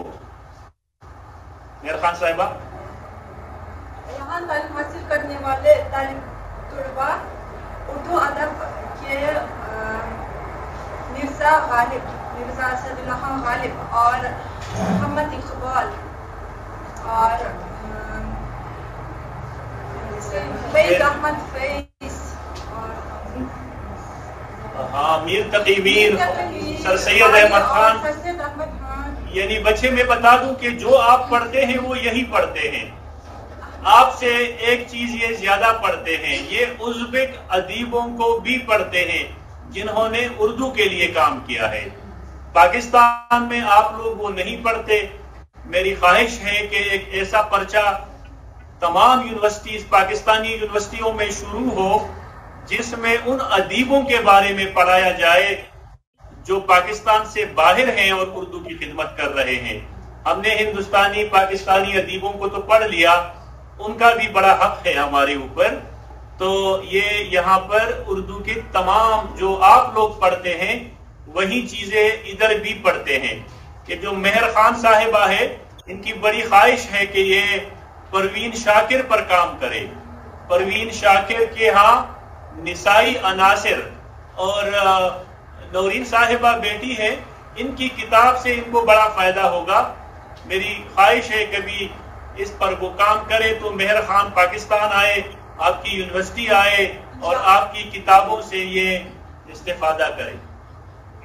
मेहर खान साहिबा। यहाँ तालीम हासिल करने वाले तलबा उर्दू अदब के मिर्जा गालिब, मिर्जा असदुल्लाह खान गालिब और मोहम्मद इकबाल और फैज अहमद फैज और हाँ मीर तकी मीर, सर सैयद अहमद खान, यानी बच्चे मैं बता दूं कि जो आप पढ़ते हैं वो यही पढ़ते हैं। आपसे एक चीज ये ज्यादा पढ़ते हैं, ये उज़्बेक अदीबों को भी पढ़ते हैं जिन्होंने उर्दू के लिए काम किया है। पाकिस्तान में आप लोग वो नहीं पढ़ते। मेरी ख्वाहिश है कि एक ऐसा पर्चा तमाम यूनिवर्सिटीज, पाकिस्तानी यूनिवर्सिटियों में शुरू हो जिसमें उन अदीबों के बारे में पढ़ाया जाए जो पाकिस्तान से बाहर हैं और उर्दू की खिदमत कर रहे हैं। हमने हिंदुस्तानी पाकिस्तानी अदीबों को तो पढ़ लिया, उनका भी बड़ा हक है हमारे ऊपर। तो ये यहाँ पर उर्दू के तमाम जो आप लोग पढ़ते हैं वही चीजें इधर भी पढ़ते हैं। कि जो मेहर खान साहिबा है, इनकी बड़ी ख्वाहिश है कि ये परवीन शाकिर पर काम करे। परवीन शाकिर के यहाँ निसाई अनासिर और नौरीन साहिबा बेटी है, इनकी किताब से इनको बड़ा फायदा होगा। मेरी ख्वाहिश है कभी इस पर वो काम करे तो मेहर खान पाकिस्तान आए, आपकी यूनिवर्सिटी आए और आपकी किताबों से ये इस्तेफादा करे।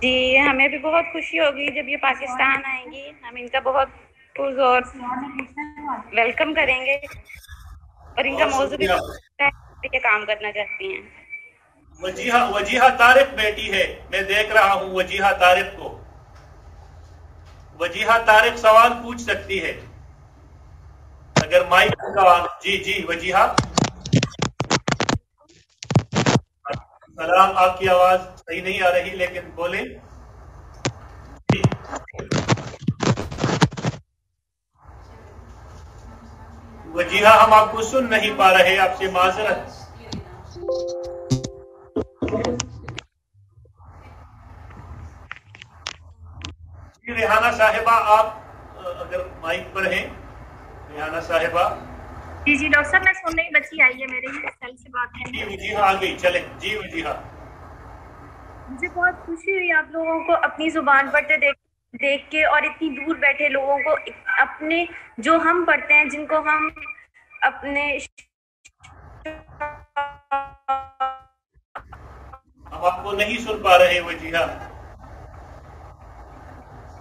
जी हमें भी बहुत खुशी होगी जब ये पाकिस्तान आएंगी। हम इनका बहुत पुरज़ोर वेलकम करेंगे और इनका मौजू भी काम करना चाहती हैं। वजीहा तारिक बेटी है, मैं देख रहा हूँ वजीहा तारिक को। वजीहा तारिक सवाल पूछ सकती है अगर माइक का। जी जी वजीहा। सलाम, आपकी आवाज सही नहीं आ रही लेकिन बोले। वजीहा हम आपको सुन नहीं पा रहे, आपसे माजरत। रेहाना साहिबा आप अगर माइक पर हैं। रेहाना साहिबा। जी जी डॉक्टर साहब मैं सुन रही, बच्ची आई है मेरे ही सेल से बात है। जी वजीहा आ गई, चले। जी वजीहा। मुझे बहुत खुशी हुई आप लोगों को अपनी जुबान पढ़ते देख के, और इतनी दूर बैठे लोगों को अपने जो हम पढ़ते हैं, जिनको हम अपने हम आपको नहीं सुन पा रहे वजीहा।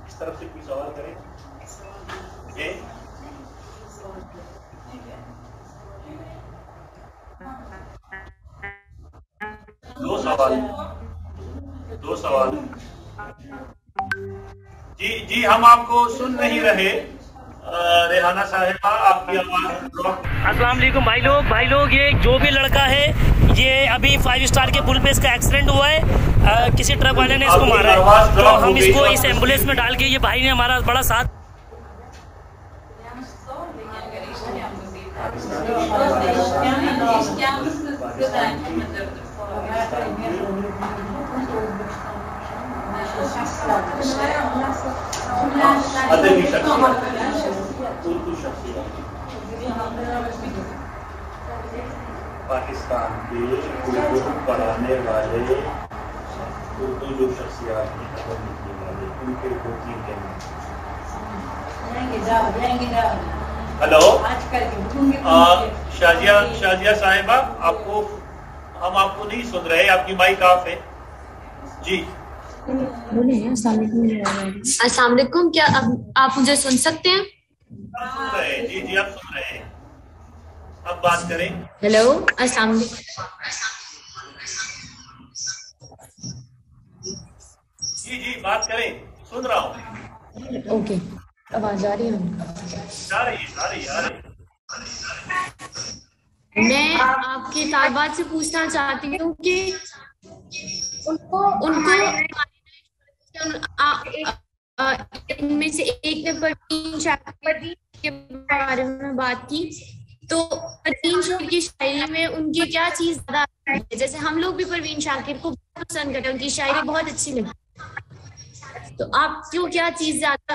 इस तरफ से कोई सवाल करें। जी दो सवाल। जी जी हम आपको सुन नहीं रहे। रेहाना साहिबा आपकी आवाज। अस्सलाम वालेकुम भाई लोग ये जो भी लड़का है, ये अभी 5 स्टार के पुल पे इसका एक्सीडेंट हुआ है। किसी ट्रक वाले ने इसको मारा है, तो हम इसको इस एम्बुलेंस में डाल के, ये भाई ने हमारा बड़ा साथ। पाकिस्तान के उर्दू पढ़ाने वाले, उर्दू जो शख्सियात हैं, खबर लिखने वाले, उनके दो तीन हेलो शाजिया साहिबा, हम आपको नहीं सुन रहे, आपकी माइक ऑफ है। जी अस्सलाम वालेकुम, क्या आप मुझे सुन सकते हैं? जी जी आप सुन रहे हैं, अब बात करें। हेलो, अस्सलाम वालेकुम। जी जी बात करें, सुन रहा हूँ। ओके, आवाज आ रही है? आ रही है। मैं आपके तालिबात से पूछना चाहती हूँ कि उनको इनमें से एक ने परवीन शाकिर के बारे में बात की, तो परवीन शाकिर की शायरी में उनकी क्या चीज ज्यादा है? जैसे हम लोग भी परवीन शाकिर को बहुत पसंद करते हैं, उनकी शायरी बहुत अच्छी लगती है, तो आपको क्या चीज ज्यादा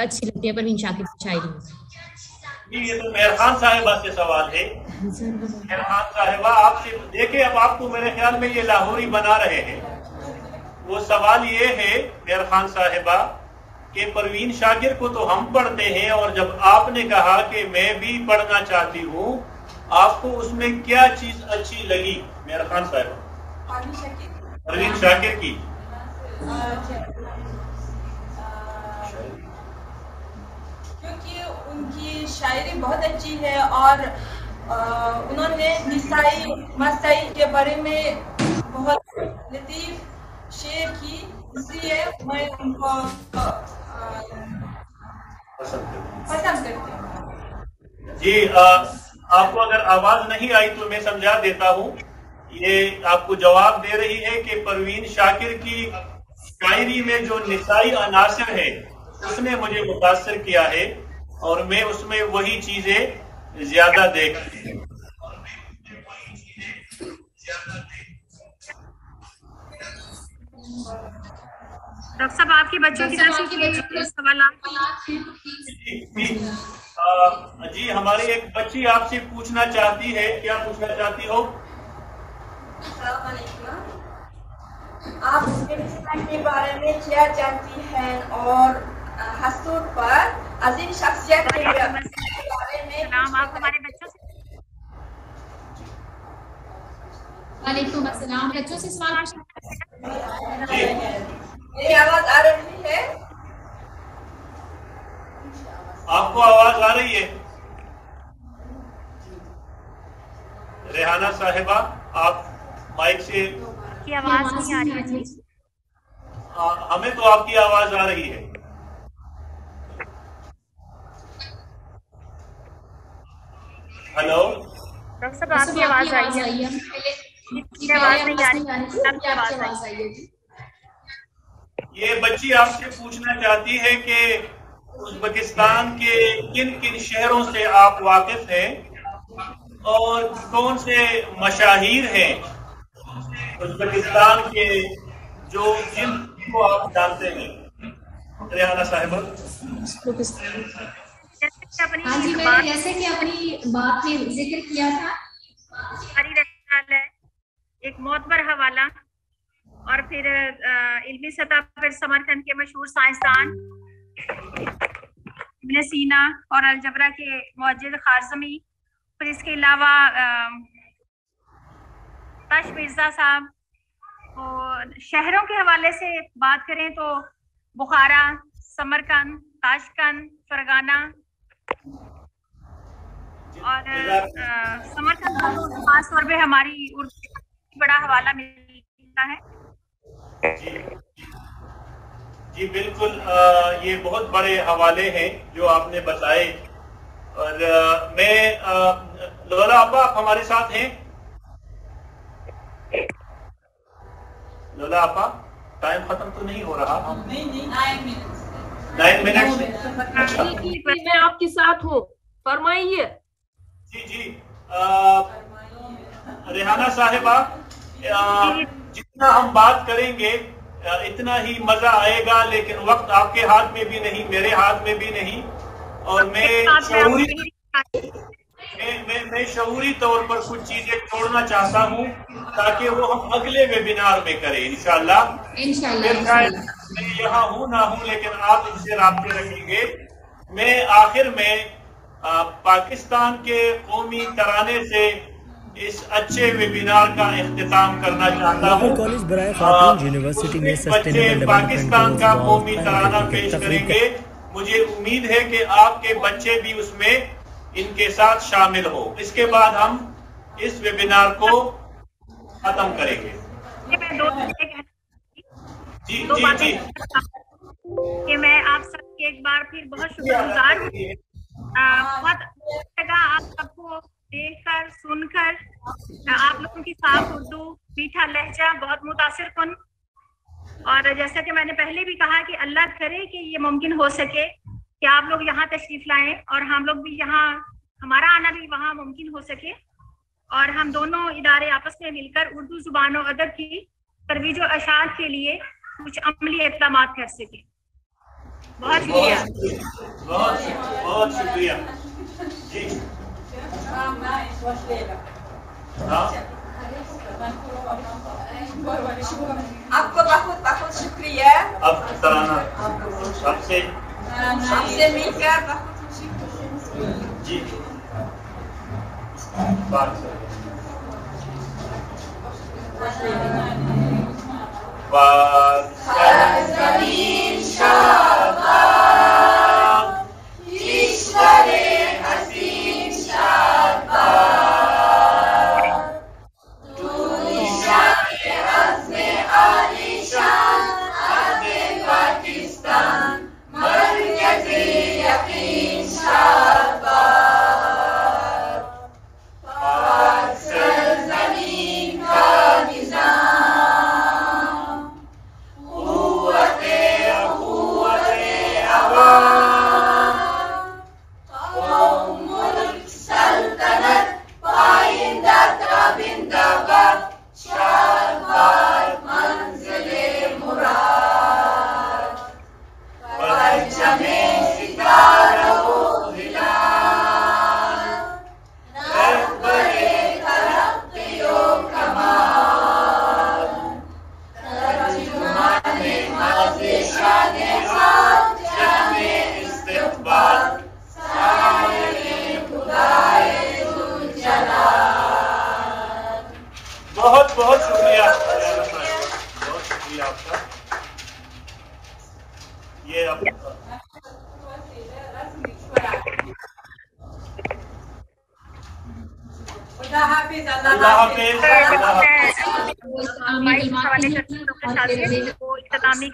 अच्छी लगती है परवीन शाकिर की शायरी में? ये तो मेहरखान साहिबा से सवाल है। मेहरखान साहिबा आपसे देखे, अब आपको मेरे ख्याल में ये लाहौरी बना रहे हैं। वो सवाल ये है मेहरखान साहिबा कि परवीन शाकिर को तो हम पढ़ते हैं, और जब आपने कहा कि मैं भी पढ़ना चाहती हूँ, आपको उसमें क्या चीज अच्छी लगी मेहरखान साहिबा परवीन शाकिर की? क्योंकि उनकी शायरी बहुत अच्छी है, और उन्होंने निसाई मसाई के बारे में बहुत लतीफ शेर की, इसलिए मैं उनको पसंद करती हूँ। जी आपको अगर आवाज नहीं आई तो मैं समझा देता हूँ। ये आपको जवाब दे रही है कि परवीन शाकिर की शायरी में जो निसाई अनासर है उसने मुझे मुतासर किया है, और मैं उसमें वही चीजें ज्यादा देखती हूँ। डॉक्टर साहब आपके बच्चों की तरफ से सवाल जी हमारी एक बच्ची आपसे पूछना चाहती है, क्या पूछना चाहती हो? आप अफगानिस्तान के बारे में क्या जानती हैं, और हसूद पर अजीम शख्सियत के बारे में आप हमारे बच्चों से वालेकुम अस्सलाम, बच्चों से सवाल मेरी आवाज आ रही है? आपको आवाज आ रही है? रेहाना साहिबा आप माइक से की आवाज नहीं आ रही है। हमें तो आपकी आवाज आ रही है। हेलो डॉक्टर साहब आपकी आवाज आई है, मेरी आवाज नहीं आ रही, आपकी आवाज आई है। ये बच्ची आपसे पूछना चाहती है कि उज़्बेकिस्तान के किन किन शहरों से आप वाकिफ हैं, और कौन से मशाहिर हैं उज़्बेकिस्तान के जो जिनको आप जानते हैं। रेहाना साहिबा। हाँ जी, मैंने जैसे कि अपनी बात में जिक्र किया था, एक मोतबर हवाला, और फिर इल्मी सतह पर समरकंद के मशहूर साइंसदान इब्न सीना और अलजबरा के मुअज्जिद खारज़मी, फिर इसके अलावा ताश मिर्जा साहब। तो शहरों के हवाले से बात करें तो बुखारा, समरकंद, ताशकंद, फरगाना, और समरकंद खास तौर पे हमारी उर्दू बड़ा हवाला मिलता है। जी बिल्कुल, ये बहुत बड़े हवाले हैं जो आपने बताए। और मैं लोला अब्बा आप हमारे साथ हैं? लोला अब्बा टाइम खत्म तो नहीं हो रहा? नहीं 9 मिनट। अच्छा मैं आपके साथ हूँ, फरमाइए। जी रेहाना साहिबा, जितना हम बात करेंगे इतना ही मजा आएगा, लेकिन वक्त आपके हाथ में भी नहीं, मेरे हाथ में भी नहीं, और मैं शऊरी तौर पर कुछ चीजें छोड़ना चाहता हूँ ताकि वो हम अगले वेबिनार में करें इंशाल्लाह। मैं यहाँ हूँ ना हूँ, लेकिन आप इनसे राब्ते रखेंगे। मैं आखिर में पाकिस्तान के कौमी तराने से इस अच्छे वेबिनार का इख्तिताम करना चाहता हूँ। कॉलेज बराए खातून यूनिवर्सिटी में बच्चे पाकिस्तान का कौमी तराना पेश करेंगे। मुझे उम्मीद है कि आपके बच्चे भी उसमें इनके साथ शामिल हो। इसके बाद हम इस वेबिनार को खत्म करेंगे। जी जी जी कि मैं आप सबके एक बार फिर बहुत शुक्रगुजार हूँ। बहुत अच्छा लगा आप सबको देखकर सुनकर, आप लोगों की साफ उर्दू, मीठा लहजा बहुत मुतासिर कुन। और जैसा कि मैंने पहले भी कहा कि अल्लाह करे कि ये मुमकिन हो सके कि आप लोग यहाँ तशरीफ लाएं और हम लोग भी यहाँ, हमारा आना भी वहाँ मुमकिन हो सके और हम दोनों इदारे आपस में मिलकर उर्दू जुबान और अदब की तरोीज और अशात के लिए कुछ अमली इक़दाम कर सके। बहुत शुक्रिया। बहुत शुक्रिया जी। आपको बहुत बहुत शुक्रिया। अब तराना सबसे मिलकर बहुत खुशी जी बात बहुत शुक्रिया, बहुत शुक्रिया आपका। ये अब इख्तितामी